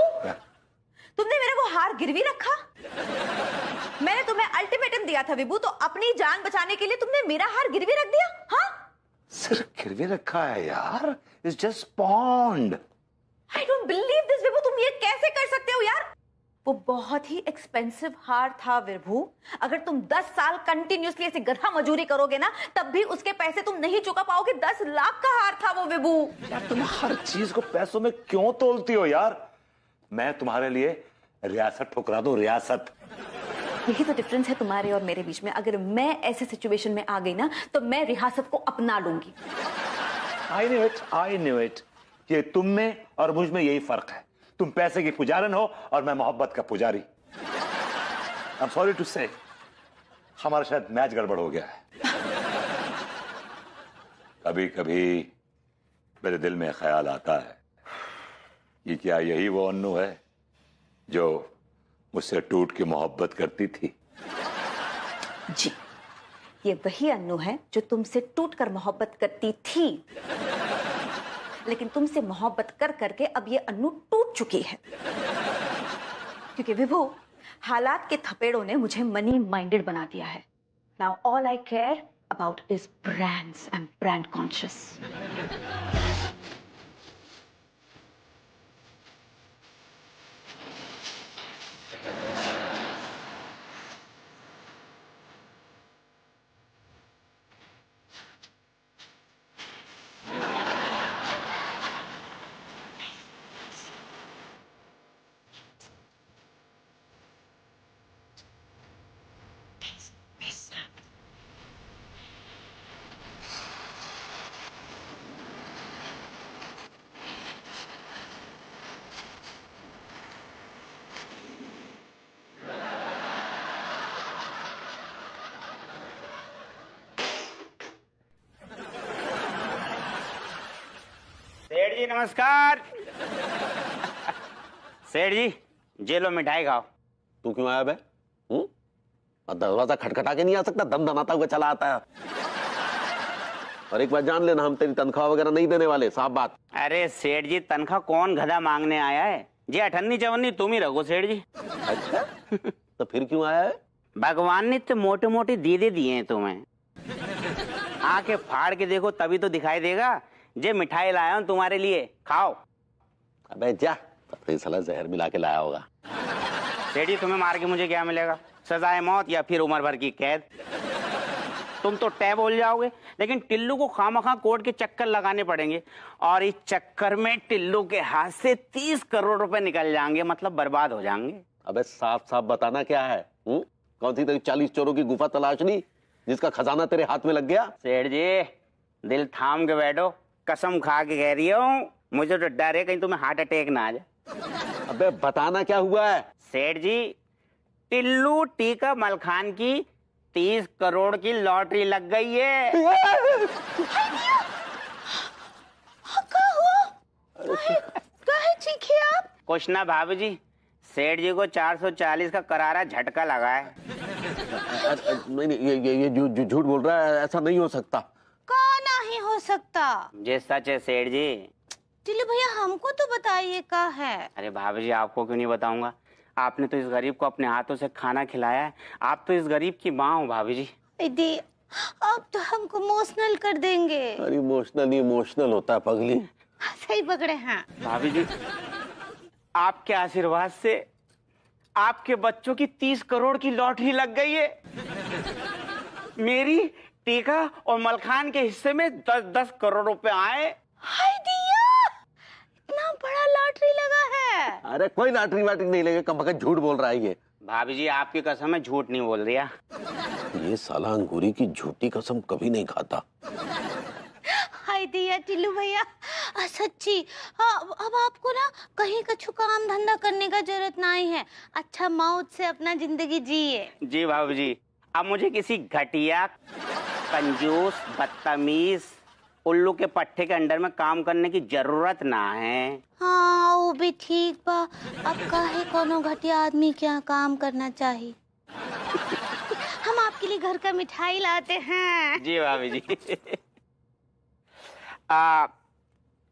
तुमने मेरा वो हार गिरवी रखा? मैंने तुम्हें अल्टीमेटम दिया था विभू, तो अपनी जान बचाने के लिए तुमने मेरा हार गिरवी रख दिया? हाँ, सिर्फ गिरवी रखा है यार, it's just pawned. I don't believe this Vibhu, तुम ये कैसे कर सकते हो यार? वो बहुत ही एक्सपेंसिव हार था विभू। अगर तुम 10 साल कंटिन्यूसली ऐसे गधा मजूरी करोगे ना, तब भी उसके पैसे तुम नहीं चुका पाओगे। 10 लाख का हार था वो विभू। यार तुम हर चीज को पैसों में क्यों तोलती हो यार? मैं तुम्हारे लिए रियासत ठुकरा दूं, रियासत। यही तो डिफरेंस है तुम्हारे और मेरे बीच में। अगर मैं ऐसे सिचुएशन में आ गई ना, तो मैं रियासत को अपना लूंगी। I knew it. ये तुम में और मुझ में यही फर्क है। तुम पैसे की पुजारन हो और मैं मोहब्बत का पुजारी। I'm sorry to say, हमारा शायद मैच गड़बड़ हो गया है। कभी कभी मेरे दिल में ख्याल आता है कि क्या यही वो अन्नू है जो मुझसे टूट के मोहब्बत करती थी? जी, ये वही अन्नू है जो तुमसे टूटकर मोहब्बत करती थी, लेकिन तुमसे मोहब्बत कर करके अब ये अन्नू टूट चुकी है। क्योंकि विभू, हालात के थपेड़ों ने मुझे मनी माइंडेड बना दिया है। Now all I care about is brands and brand conscious. सेठ जी नमस्कार। सेठ जी, जेलो मिठाई खाओ। तू क्यों आया बे? और दरवाजा खटखटा के नहीं आ सकता? दम दमाता हुआ चला आता है। और एक बात जान लेना, हम तेरी तनख्वाह वगैरह नहीं देने वाले, साफ बात। अरे सेठ जी, तनख्वाह कौन गधा मांगने आया है? जे अठन्नी चवन्नी तुम ही रखो सेठ जी। अच्छा, तो फिर क्यों आया है? भगवान ने तो मोटे मोटे दीदे दिए हैं तुम्हें। आके फाड़ के देखो तभी तो दिखाई देगा। जे मिठाई लाया हूं तुम्हारे लिए, खाओ। अबे जा, तो साला जहर मिला के लाया होगा। सेठ जी, तुम्हें मार के मुझे क्या मिलेगा? सजाए मौत या फिर उम्र भर की कैद? तुम तो टै बोल जाओगे, लेकिन टिल्लू को खामखा कोर्ट के चक्कर लगाने पड़ेंगे, और इस चक्कर में टिल्लू के हाथ से 30 करोड़ रुपए निकल जाएंगे, मतलब बर्बाद हो जाएंगे। अबे साफ साफ बताना क्या है? कौन सी तेरी 40 चोरों की गुफा तलाशनी जिसका खजाना तेरे हाथ में लग गया? सेठ जी, दिल थाम के बैठो, कसम खा के कह रही हूँ, मुझे तो डर है कहीं तुम्हें हार्ट अटैक ना आ जाए। अबे बताना क्या हुआ है? सेठ जी, टिल्लू टीका मलखान की 30 करोड़ की लॉटरी लग गई है। काहे चीखे आप? कुछ ना भाभी जी, सेठ जी को 440 का करारा झटका लगा है। नहीं, ये झूठ बोल रहा है, ऐसा नहीं हो सकता। कौन नहीं हो सकता? ये सच है सेठ जी। टिल्लू भैया, हमको तो बताइए का है। अरे भाभी जी, आपको क्यों नहीं बताऊंगा? आपने तो इस गरीब को अपने हाथों से खाना खिलाया है। आप तो इस गरीब की माँ हो भाभी जी। दीदी, आप तो हमको इमोशनल कर देंगे। अरे इमोशनल होता है पगली। सही पकड़े हैं भाभी जी, आपके आशीर्वाद से आपके बच्चों की 30 करोड़ की लॉटरी लग गई है। मेरी, टीका और मलखान के हिस्से में 10-10 करोड़ रुपए आए। हाय दिया, इतना बड़ा लॉटरी लगा है। अरे कोई लॉटरी वाटरी नहीं लगे, कम बखत झूठ बोल रहा है ये। भाभी जी आपकी कसम है, झूठ नहीं बोल रिया। ये साला अंगूरी की झूठी कसम कभी नहीं खाता। हाय दिया टिल्लू भैया, सच्ची अब आपको ना कहीं कछु काम धंधा करने का जरूरत नहीं है। अच्छा मौत से अपना जिंदगी जिए। जी भाभी जी, अब मुझे किसी घटिया, कंजूस, बदतमीज, उल्लू के पट्टे के अंडर में काम करने की जरूरत ना है। हाँ वो भी ठीक बा। अब काहे कोनो घटिया आदमी क्या काम करना चाहिए। हम आपके लिए घर का मिठाई लाते हैं। जी भाभी जी।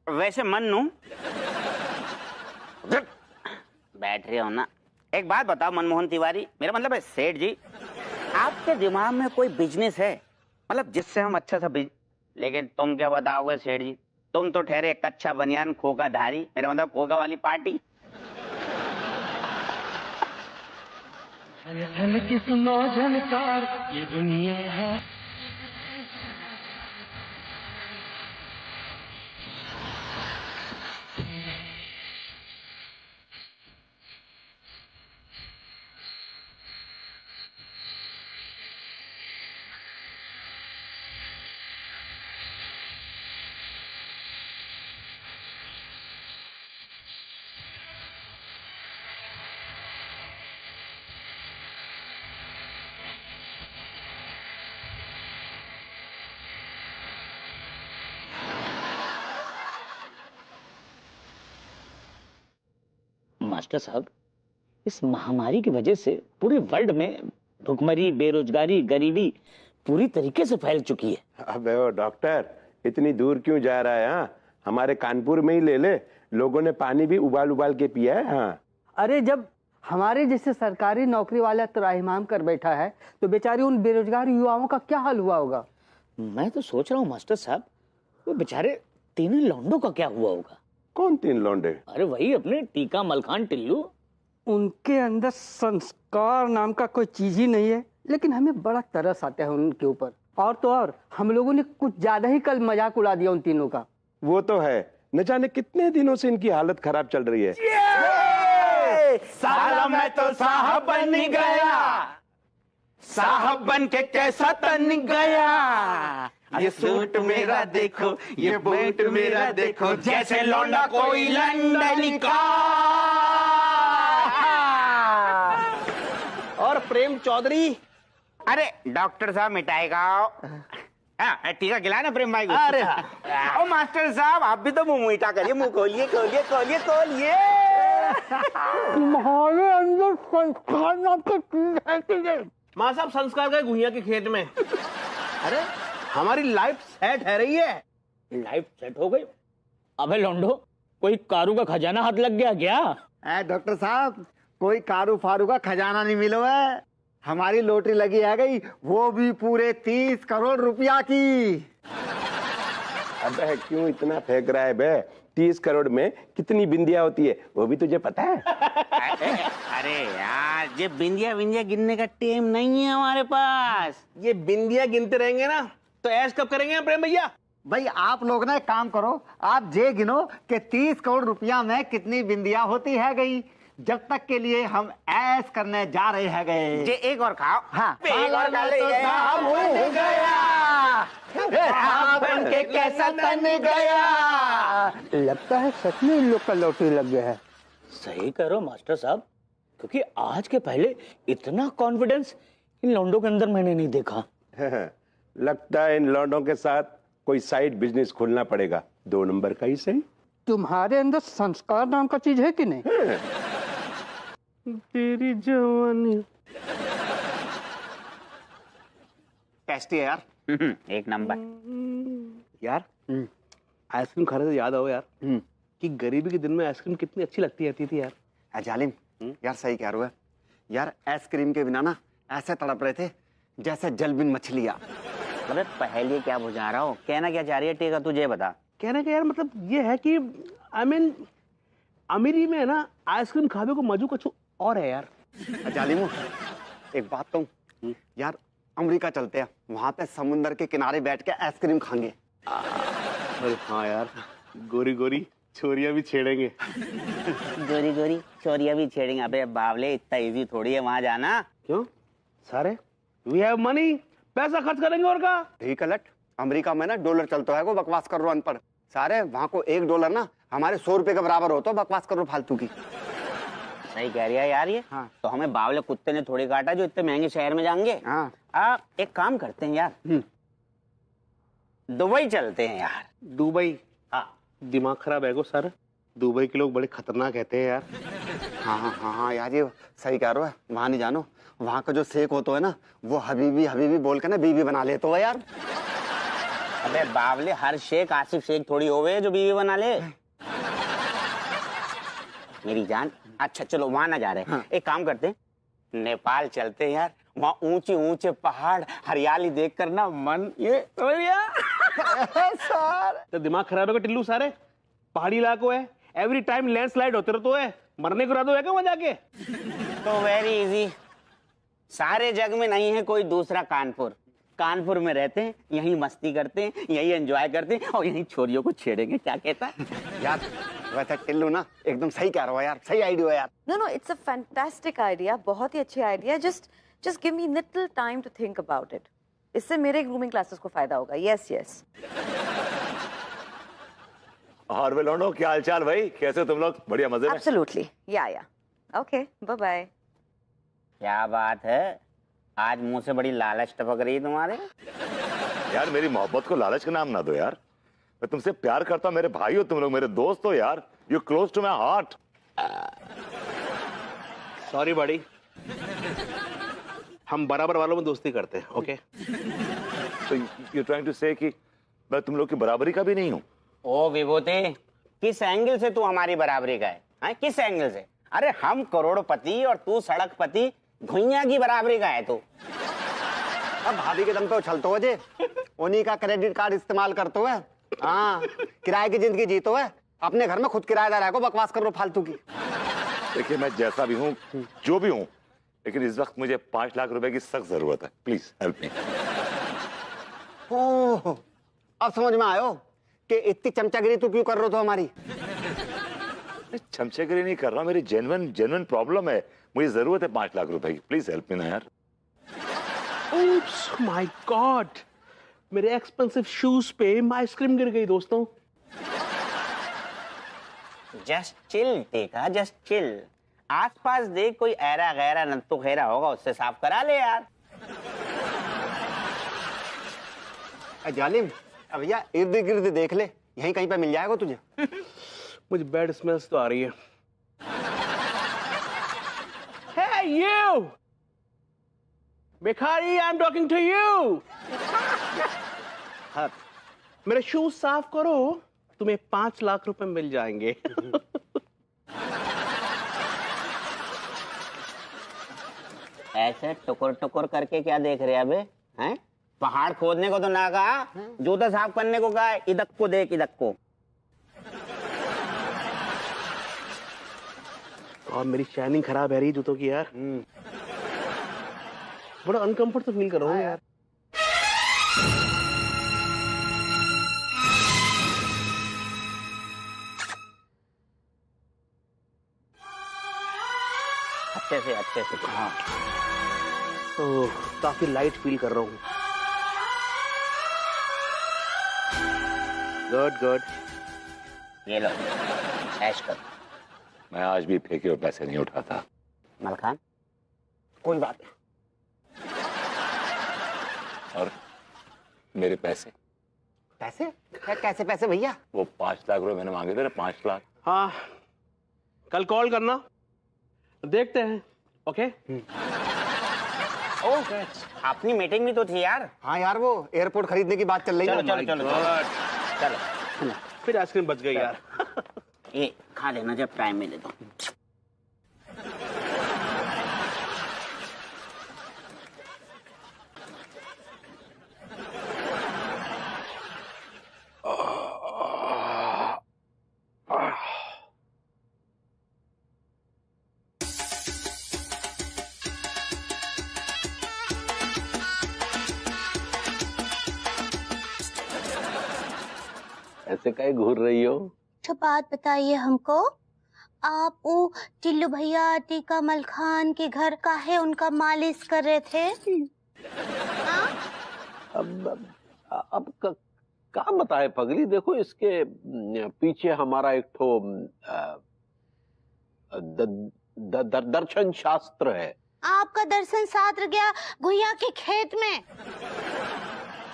वैसे मन्नू, बैठ रहे हो ना, एक बात बताओ मनमोहन तिवारी, मेरा मतलब है सेठ जी, आपके दिमाग में कोई बिजनेस है मतलब जिससे हम अच्छा सा लेकिन तुम क्या बताओगे सेठ जी, तुम तो ठहरे एक अच्छा बनियान खोगा धारी, मेरा मतलब खोगा वाली पार्टी। किस्मों झनकार ये दुनिया है। मास्टर साहब, इस महामारी की वजह से पूरे वर्ल्ड में भुखमरी, बेरोजगारी, गरीबी पूरी तरीके से फैल चुकी है। अबे ओ डॉक्टर, इतनी दूर क्यों जा रहा है? हाँ, हमारे कानपुर में ही ले ले, लोगों ने पानी भी उबाल उबाल के पिया है। हाँ, अरे जब हमारे जैसे सरकारी नौकरी वाला त्राहिमाम कर बैठा है तो बेचारे उन बेरोजगार युवाओं का क्या हाल हुआ होगा। मैं तो सोच रहा हूँ मास्टर साहब, वो बेचारे तीनों लौंडों का क्या हुआ होगा। कौन 3 लौंडे? अरे वही अपने टीका, मलखान, टिल्लू। उनके अंदर संस्कार नाम का कोई चीज ही नहीं है, लेकिन हमें बड़ा तरस आता है उनके ऊपर। और तो और हम लोगों ने कुछ ज्यादा ही कल मजाक उड़ा दिया उन तीनों का। वो तो है, न जाने कितने दिनों से इनकी हालत खराब चल रही है। साला मैं तो साहब बन गया, साहब बन के कैसा तन गया। ये सूट मेरा देखो, ये बूट मेरा देखो, जैसे लौंडा कोई लंदन का। और प्रेम चौधरी, अरे डॉक्टर साहब मिठाई खाओ। हाँ टीका खिलाए ना प्रेम भाई को। अरे हाँ। ओ मास्टर साहब आप भी तो मुंह मीठा करिए, मुंह खोलिए खोलिए खोलिए खोलिए। तुम्हारे अंदर संस्कार नाम की चीज है कि नहीं? माँ साहब संस्कार गए घुइया के खेत में। अरे हमारी लाइफ सेट है रही है। लाइफ सेट हो गई? अबे लौंडो, कोई कारू का खजाना हाथ लग गया क्या? डॉक्टर साहब, कोई कारू फारू का खजाना नहीं मिलो है, हमारी लॉटरी लगी आ गई, वो भी पूरे 30 करोड़ रुपया की। अबे क्यों इतना फेंक रहा है बे? 30 करोड़ में कितनी बिंदिया होती है वो भी तुझे पता है? अरे यार, ये बिंदिया बिंदिया गिनने का टाइम नहीं है हमारे पास। ये बिंदिया गिनते रहेंगे ना तो ऐश कब करेंगे प्रेम भैया? भाई आप लोग ना एक काम करो, आप ये गिनो कि 30 करोड़ रुपया में कितनी बिंदिया होती है गई, जब तक के लिए हम ऐश करने जा रहे हैं गए। जे एक और खाओ। हाँ, एक और खा ले। बन के कैसा तन गया। लगता है सच में इन लोग का लॉटरी लग गया है। सही करो मास्टर साहब, क्योंकि आज के पहले इतना कॉन्फिडेंस इन लौंडों के अंदर मैंने नहीं देखा। लगता है इन लौंडों के साथ कोई साइड बिजनेस खोलना पड़ेगा, 2 नंबर का ही सही। तुम्हारे अंदर संस्कार नाम का चीज है कि नहीं? तेरी जवानी टेस्टी है यार। एक नंबर। यार आइसक्रीम खाने से याद आओ यार कि गरीबी के दिन में आइसक्रीम कितनी अच्छी लगती रहती थी यार। जालिम, यार सही कह रहे हो यार, आइसक्रीम के बिना ना ऐसे तड़प रहे थे जैसे जल बिन मछलियां। अरे पहले क्या बुझा रहा हो, कहना क्या चाह रही है टीका, तुझे बता। कहने का यार मतलब ये है कि आई मीन अमीरी में है ना आइसक्रीम खावे को मजू कुछ और है यार। जालिमो, एक बात कहूं यार, अमेरिका चलते हैं, वहां पे समुंदर के किनारे बैठ के आइसक्रीम खाएंगे। अरे हाँ यार, गोरी गोरी छोरियां भी छेड़ेंगे। गोरी गोरी छोरियां भी छेड़ेंगे। अबे बावले, इतना इजी थोड़ी है वहां जाना। क्यों सारे? वी हैव मनी, पैसा खर्च करेंगे और का। ठीक है लट, अमेरिका में ना डॉलर चलता है, वो बकवास कर रहा अनपढ़ सारे। वहां को $1 ना हमारे 100 रुपए के बराबर होता है, बकवास कर रहा फालतू की। सही कह रही है यार ये। हाँ। तो हमें बावले कुत्ते ने थोड़ी काटा जो इतने महंगे शहर में जाएंगे। हाँ। आप एक काम करते हैं यार, दुबई चलते हैं यार। दुबई? हाँ। दिमाग खराब है को सर, दुबई के लोग बड़े खतरनाक कहते हैं यार। हाँ हाँ हाँ हाँ यार, ये सही कह रहा है। वहां नहीं जानो, वहां का जो शेख होता है ना, वो हबीबी हबीबी बोल के ना बीवी बना लेते हो यार। अबे बावले, हर शेख आसिफ शेख थोड़ी होवे जो बीवी बना ले। मेरी जान, अच्छा चलो वहां ना जा रहे। हाँ। एक काम करते हैं, नेपाल चलते हैं यार। वहाँ ऊंचे ऊंचे पहाड़, हरियाली देख कर ना मन ये सर तो दिमाग खराब है टिल्लू सारे। पहाड़ी इलाको है, एवरी टाइम लैंडस्लाइड होते रहते है, मरने को रादो है क्या वहां जाके? तो वेरी इजी, सारे जग में नहीं है कोई दूसरा कानपुर। कानपुर में रहते हैं, यहीं मस्ती करते हैं, यहीं एंजॉय करते हैं और यहीं छोरियों को छेड़ेंगे। क्या कहता है यार? वैसे टिल्लू ना एकदम सही कह रहा हो यार, सही आइडिया है यार। No, it's a fantastic idea. बहुत ही अच्छी idea. Just give me little time to think about it. इससे मेरे ग्रूमिंग क्लासेस को फायदा होगा। Yes, yes. और वे लौंडो, क्या हालचाल भाई? कैसे तुम लोग? बढ़िया, मजे में? Absolutely. Yeah. Okay. Bye. क्या बात है, आज मुंह से बड़ी लालच टपक रही है तुम्हारे। यार मेरी मोहब्बत को लालच का नाम ना दो यार। मैं तुमसे प्यार करता हूँ, मेरे भाई हो तुम लोग, मेरे दोस्त हो यार। You close to my heart. Sorry buddy, हम बराबर वालों में दोस्ती करते हैं। ओके तो यू ट्राइंग टू से कि मैं तुम लोग की बराबरी का भी नहीं हूँ? ओ विभूति, किस एंगल से तू हमारी बराबरी का है? किस एंगल से? अरे हम करोड़पति और तू सड़कपति, भुइयां की बराबरी का है तू। अब भाभी के दम पे उछलतो है जे, उन्हीं का क्रेडिट कार्ड इस्तेमाल करते हुए। हाँ, किराए की जिंदगी जीतो है, अपने घर में खुद किराएदार है को बकवास कर रो फालतू की। देखिए मैं जैसा भी हूँ, जो भी हूँ, लेकिन इस वक्त मुझे 5 लाख रुपए की सख्त जरूरत है। Please help me. ओह, अब समझ में आयो कि इतनी चमचागिरी तू क्यों कर रहे हो हमारी। चमचेगिरी नहीं कर रहा, मेरी जेन्युइन प्रॉब्लम है। मुझे जरूरत है 5 लाख रुपए की। प्लीज हेल्प मी ना यार। ओप्स माय गॉड, मेरे एक्सपेंसिव शूज पे आइसक्रीम गिर गई दोस्तों। जस्ट चिल टेका, जस्ट चिल। आसपास देख, कोई ऐरा गैरा नत्तू खेरा होगा, उससे साफ करा ले यार। जालिम, अब भैया इर्द गिर्द देख ले, यहीं कहीं पे मिल जाएगा तुझे। मुझे बैड स्मेल्स तो आ रही है। Hey you, भिखारी, I'm talking to you. हाँ, मेरे शूज साफ करो, तुम्हें 5 लाख रुपए मिल जाएंगे। ऐसे टुकुर टुकुर करके क्या देख रहे अबे? हैं? पहाड़ खोदने को तो ना कहा, जूता साफ करने को कहा। इधक को देख, इधक को। और मेरी शाइनिंग खराब है रही जूतों की यार। बड़ा अनकंफर्ट तो फील कर रहा हूँ यार। अच्छे से। हाँ, ओह, काफी लाइट फील कर रहा हूँ। गुड। ये लो, ऐश कर। मैं आज भी फेंके हुए पैसे नहीं उठाता। मलखान, कोई बात नहीं। और मेरे पैसे? पैसे? कैसे पैसे भैया? वो 5 लाख रुपए मैंने मांगे थे ना, 5 लाख। हाँ, कल कॉल करना, देखते हैं। ओके। ओह, अपनी मीटिंग भी तो थी यार। हाँ यार, वो एयरपोर्ट खरीदने की बात चल रही है। चलो। फिर आइसक्रीम बच गई यार। ये खा लेना जब टाइम मिले तो। ऐसे काहे घूर रही हो? तो बात बताइए हमको, आप वो टिल्लू भैया टीका मल खान के घर काहे उनका मालिश कर रहे थे? अब क्या बताए पगली, देखो इसके पीछे हमारा एक ठो दर्शन शास्त्र है। आपका दर्शन शास्त्र गया गुहिया के खेत में।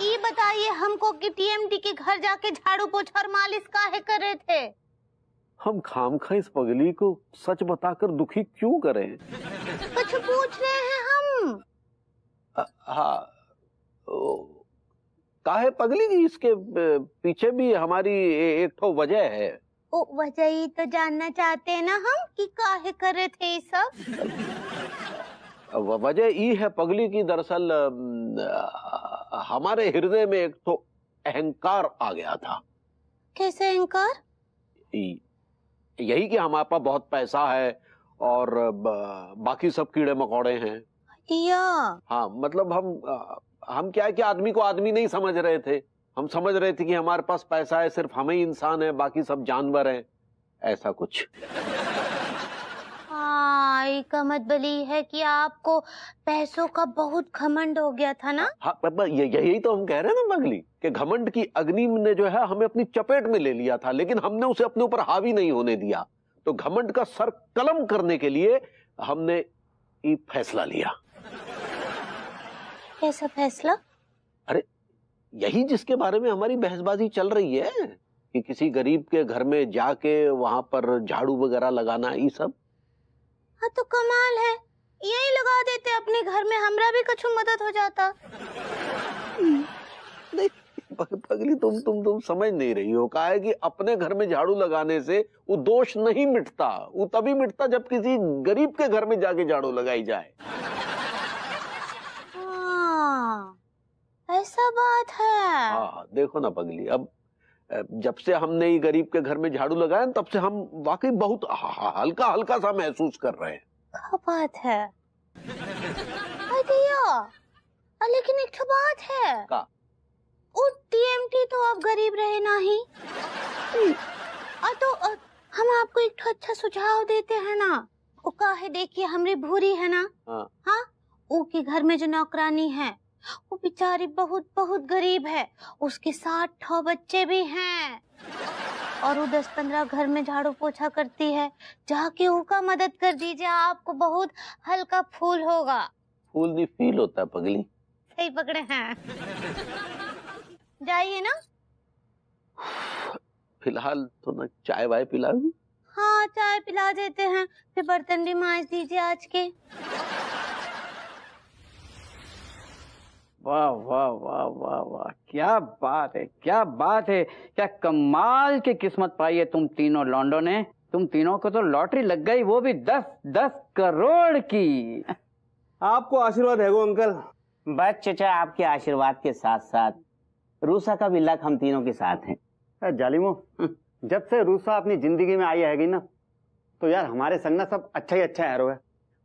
ये बताइए हमको कि टीएमटी के घर जाके झाड़ू पोछा और मालिश काहे कर रहे थे? हम खामखा इस पगली को सच बताकर दुखी क्यों करें? कुछ पूछ रहे हैं हम। हाँ, काहे पगली जी, इसके पीछे भी हमारी एक ठो वजह है। ओ वजह ही तो जानना चाहते हैं ना हम कि काहे कर रहे थे ये सब। वजह ये है पगली की, दरअसल हमारे हृदय में एक तो अहंकार आ गया था। कैसे अहंकार? यही कि हमारे पास बहुत पैसा है और बाकी सब कीड़े मकोड़े हैं। हाँ, मतलब हम क्या है कि आदमी को आदमी नहीं समझ रहे थे। हम समझ रहे थे कि हमारे पास पैसा है, सिर्फ हम ही इंसान है, बाकी सब जानवर हैं, ऐसा कुछ। हाँ, का मतलब है कि आपको पैसों का बहुत घमंड हो गया था ना? हाँ, यही तो हम कह रहे हैं ना पगली, कि घमंड की अग्नि ने जो है हमें अपनी चपेट में ले लिया था, लेकिन हमने उसे अपने ऊपर हावी नहीं होने दिया। तो घमंड का सर कलम करने के लिए हमने ये फैसला लिया। कैसा फैसला? अरे यही जिसके बारे में हमारी बहसबाजी चल रही है कि किसी गरीब के घर में जाके वहां पर झाड़ू वगैरह लगाना, ये सब। हाँ तो कमाल है, यही लगा देते अपने घर में, हमरा भी कुछ मदद हो जाता। नहीं पगली, तुम समझ नहीं रही हो। कहा है कि अपने घर में झाड़ू लगाने से वो दोष नहीं मिटता, वो तभी मिटता जब किसी गरीब के घर में जाके झाड़ू लगाई जाए। ऐसा बात है। हाँ देखो ना पगली, अब जब से हमने ये गरीब के घर में झाड़ू लगाया तब से हम वाकई बहुत हल्का हल्का सा महसूस कर रहे हैं। क्या बात है? लेकिन एक तो बात है, वो टीएमटी तो अब गरीब रहे नहीं। तो हम आपको एक तो अच्छा सुझाव देते हैं ना। वो काहे, देखिए हमरी भूरी है ना, हाँ, वो के घर में जो नौकरानी है वो बेचारी बहुत बहुत गरीब है, उसके 60 बच्चे भी हैं, और वो 10-15 घर में झाड़ू पोछा करती है। जाके उसका मदद कर दीजिए, आपको बहुत हल्का फूल होगा। फूल नहीं फील होता है पगली। सही पकड़े हैं। जाइए ना। फिलहाल तो ना चाय वाय पिलाओगी? हाँ चाय पिला देते हैं, फिर बर्तन भी मांज दीजिए आज के। वाह वाह वाह वाह वाह, क्या बात है, क्या बात है, क्या कमाल की किस्मत पाई है तुम तीनों लौंडों ने। तुम तीनों को तो लॉटरी लग गई, वो भी 10-10 करोड़ की। आपको आशीर्वाद है वो अंकल। बस चचा, आपके आशीर्वाद के साथ साथ रूसा का भी लक हम तीनों के साथ है। जालिमो, जब से रूसा अपनी जिंदगी में आई हैगी ना, तो यार हमारे संग ना सब अच्छा ही अच्छा है।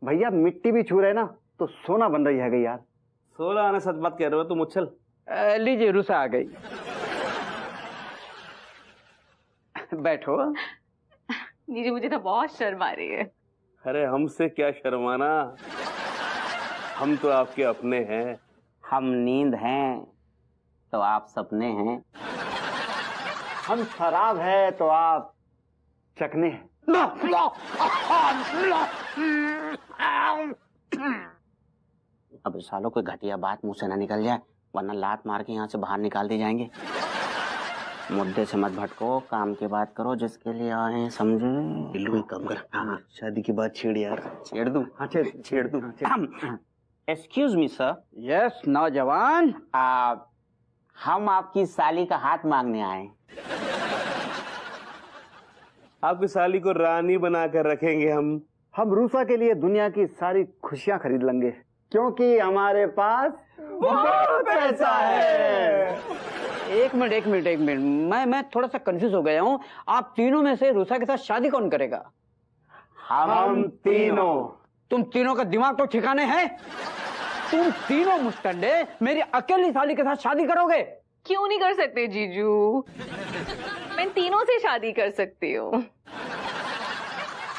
भैया मिट्टी भी छू रहे ना तो सोना बन रही है यार। 16 आना सच बात कह रहे हो तुम उछल। लीजिए रूसा आ गई। बैठो। जी मुझे तो बहुत शर्म आ रही है। अरे हमसे क्या शर्माना, हम तो आपके अपने हैं। हम नींद हैं तो आप सपने हैं। हम शराब है तो आप चखने हैं। अब सालों कोई घटिया बात मुंह से ना निकल जाए, वरना लात मार के यहाँ से बाहर निकाल दिए जाएंगे। मुद्दे से मत भटको, काम की बात करो जिसके लिए आए हैं, समझे? बिल्कुल काम कर। हाँ, शादी की बात छेड़ यार। छेड़ दूं? हाँ छेड़ दूं। Excuse me sir. यस नौजवान। हम आपकी साली का हाथ मांगने आए। आपकी साली को रानी बनाकर रखेंगे हम रूसा के लिए दुनिया की सारी खुशियां खरीद लेंगे, क्योंकि हमारे पास बहुत पैसा है। एक मिनट, मैं थोड़ा सा कंफ्यूज हो गया हूँ। आप तीनों में से रूसा के साथ शादी कौन करेगा? हम तीनों। तुम तीनों का दिमाग तो ठिकाने है? तुम तीनों मुस्टंडे मेरी अकेली साली के साथ शादी करोगे? क्यों नहीं कर सकते जीजू? मैं इन तीनों से शादी कर सकती हूँ।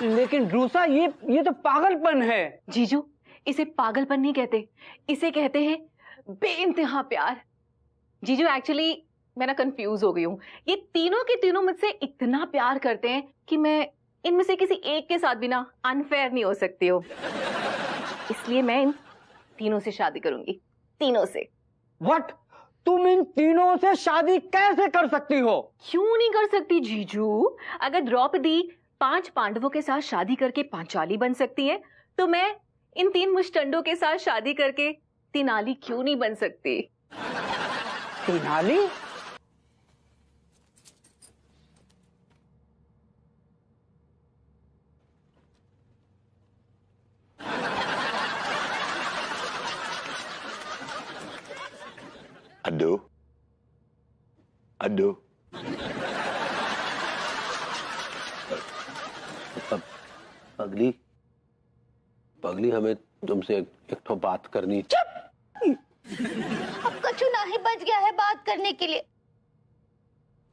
लेकिन रूसा, ये तो पागलपन है। जीजू, इसे पागलपन नहीं कहते, इसे कहते हैं बेइंतहा प्यार। जीजू एक्चुअली मैं ना कंफ्यूज हो गई हूँ। ये तीनों के तीनों मुझसे इतना प्यार करते हैं कि मैं इनमें से किसी एक के साथ भी ना अनफेयर नहीं हो सकती हूँ। इसलिए मैं इन तीनों से शादी करूंगी, तीनों से। व्हाट? तुम इन तीनों से शादी कैसे कर सकती हो? क्यों नहीं कर सकती जीजू? अगर द्रौपदी 5 पांडवों के साथ शादी करके पांचाली बन सकती है, तो मैं इन 3 मुष्टंडों के साथ शादी करके तिनाली क्यों नहीं बन सकती? तिनाली? अड्डू, अड्डू, पगली, पगली, हमें तुमसे एक ठो बात करनी। अब कछु नहीं बच गया है बात करने के लिए।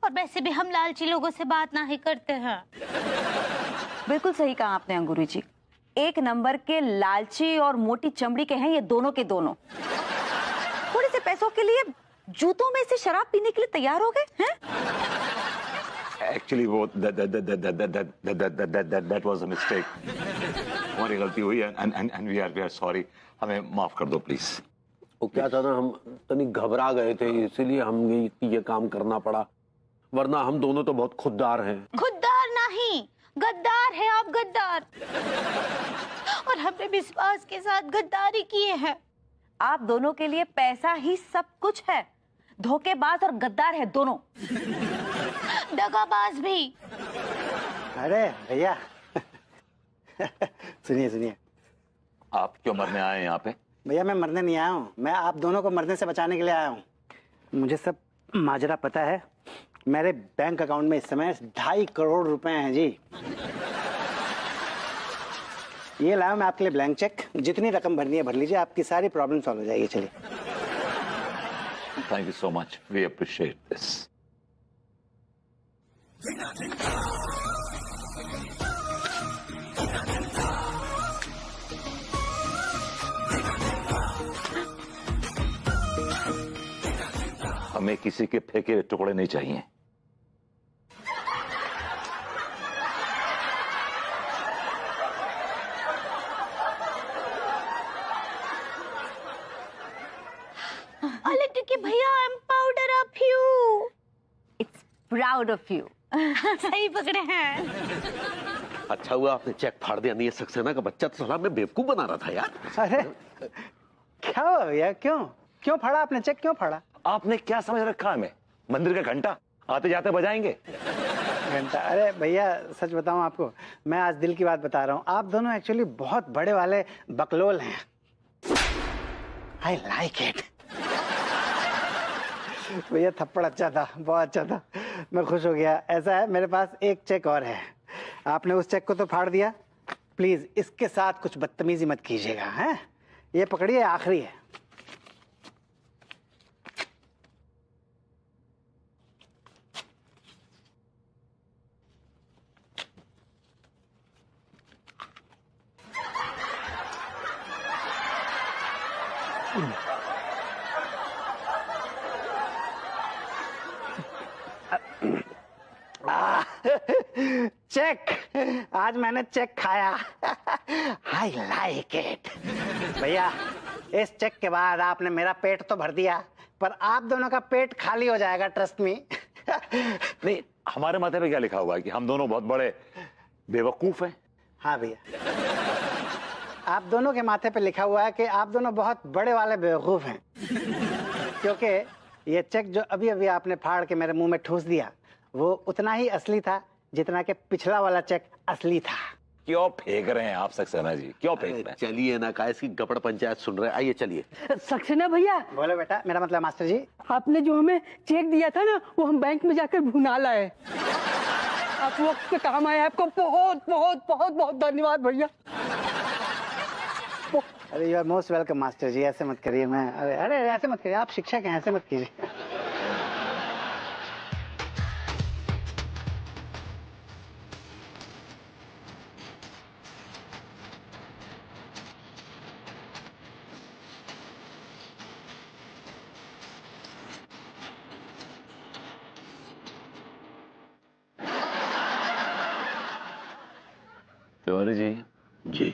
और वैसे भी हम लालची लोगों से बात नहीं करते हैं। बिल्कुल सही कहा आपने अंगूरी जी। एक नंबर के लालची और मोटी चमड़ी के हैं ये दोनों के दोनों। थोड़े से पैसों के लिए जूतों में से शराब पीने के लिए तैयार हो गए हैं। एक्चुअली वो दैट वाज अ मिस्टेक। हमारी गलती हुई है एंड वी आर सॉरी। हमें माफ कर दो प्लीज। वो क्या था ना, हम तनी घबरा गए थे, इसीलिए हम ये काम करना पड़ा, वरना हम दोनों तो बहुत खुददार हैं। खुददार नहीं, गद्दार है आप, गद्दार। और हमने विश्वास के साथ गद्दारी किए हैं। आप दोनों के लिए पैसा ही सब कुछ है। धोखेबाज और गद्दार है दोनों। दगाबाज भी। अरे भैया सुनिए सुनिए। आप क्यों मरने आए हैं यहाँ पे? भैया मैं मरने नहीं आया हूँ, मैं आप दोनों को मरने से बचाने के लिए आया हूँ। मुझे सब माजरा पता है। मेरे बैंक अकाउंट में इस समय 2.5 करोड़ रुपए हैं जी। ये लाया मैं आपके लिए ब्लैंक चेक, जितनी रकम भरनी है भर लीजिए, आपकी सारी प्रॉब्लम सॉल्व हो जाएगी। चलिए। Thank you so much, we appreciate this. हमें किसी के फेंके टुकड़े नहीं चाहिए। भैया I am proud of you. It's proud of you. सही पकड़े हैं। अच्छा हुआ आपने चेक फाड़ दिया, नहीं सक्सेना का बच्चा तो साला मैं बेवकूफ बना रहा था यार। अरे क्या हुआ भैया, क्यों फाड़ा आपने चेक, क्यों फाड़ा? आपने क्या समझ रखा हमें? मंदिर का घंटा आते जाते बजाएंगे? घंटा? अरे भैया सच बताऊं आपको, मैं आज दिल की बात बता रहा हूं, आप दोनों एक्चुअली बहुत बड़े वाले बकलोल हैं। आई लाइक इट। भैया थप्पड़ अच्छा था, बहुत अच्छा था, मैं खुश हो गया। ऐसा है मेरे पास एक चेक और है, आपने उस चेक को तो फाड़ दिया, प्लीज इसके साथ कुछ बदतमीजी मत कीजिएगा। हैं, ये पकड़िए, आखिरी है। चेक, आज मैंने चेक खाया। आई लाइक इट। भैया इस चेक के बाद आपने मेरा पेट तो भर दिया, पर आप दोनों का पेट खाली हो जाएगा, ट्रस्ट मी। नहीं, हमारे माथे पे क्या लिखा हुआ है कि हम दोनों बहुत बड़े बेवकूफ हैं? हाँ भैया, आप दोनों के माथे पे लिखा हुआ है कि आप दोनों बहुत बड़े वाले बेवकूफ हैं, क्योंकि ये चेक जो अभी अभी आपने फाड़ के मेरे मुंह में ठूस दिया, वो उतना ही असली था जितना कि पिछला वाला चेक असली था। क्यों फेंक रहे हैं आप सक्सेना जी, क्यों फेंक रहे हैं? चलिए ना, का इसकी गपड़ पंचायत सुन रहे हैं, आइए चलिए। सक्सेना भैया। बोलो बेटा, मेरा मतलब मास्टर जी, आपने जो हमें चेक दिया था ना, वो हम बैंक में जाकर भुना लाए। आप वक्त पे काम आए, आपको बहुत बहुत बहुत बहुत धन्यवाद भैया। अरे you are most welcome master ji, ऐसे मत करिए। मैं अरे ऐसे मत करिए, आप शिक्षक हैं, ऐसे मत कीजिए। तिवारी जी जी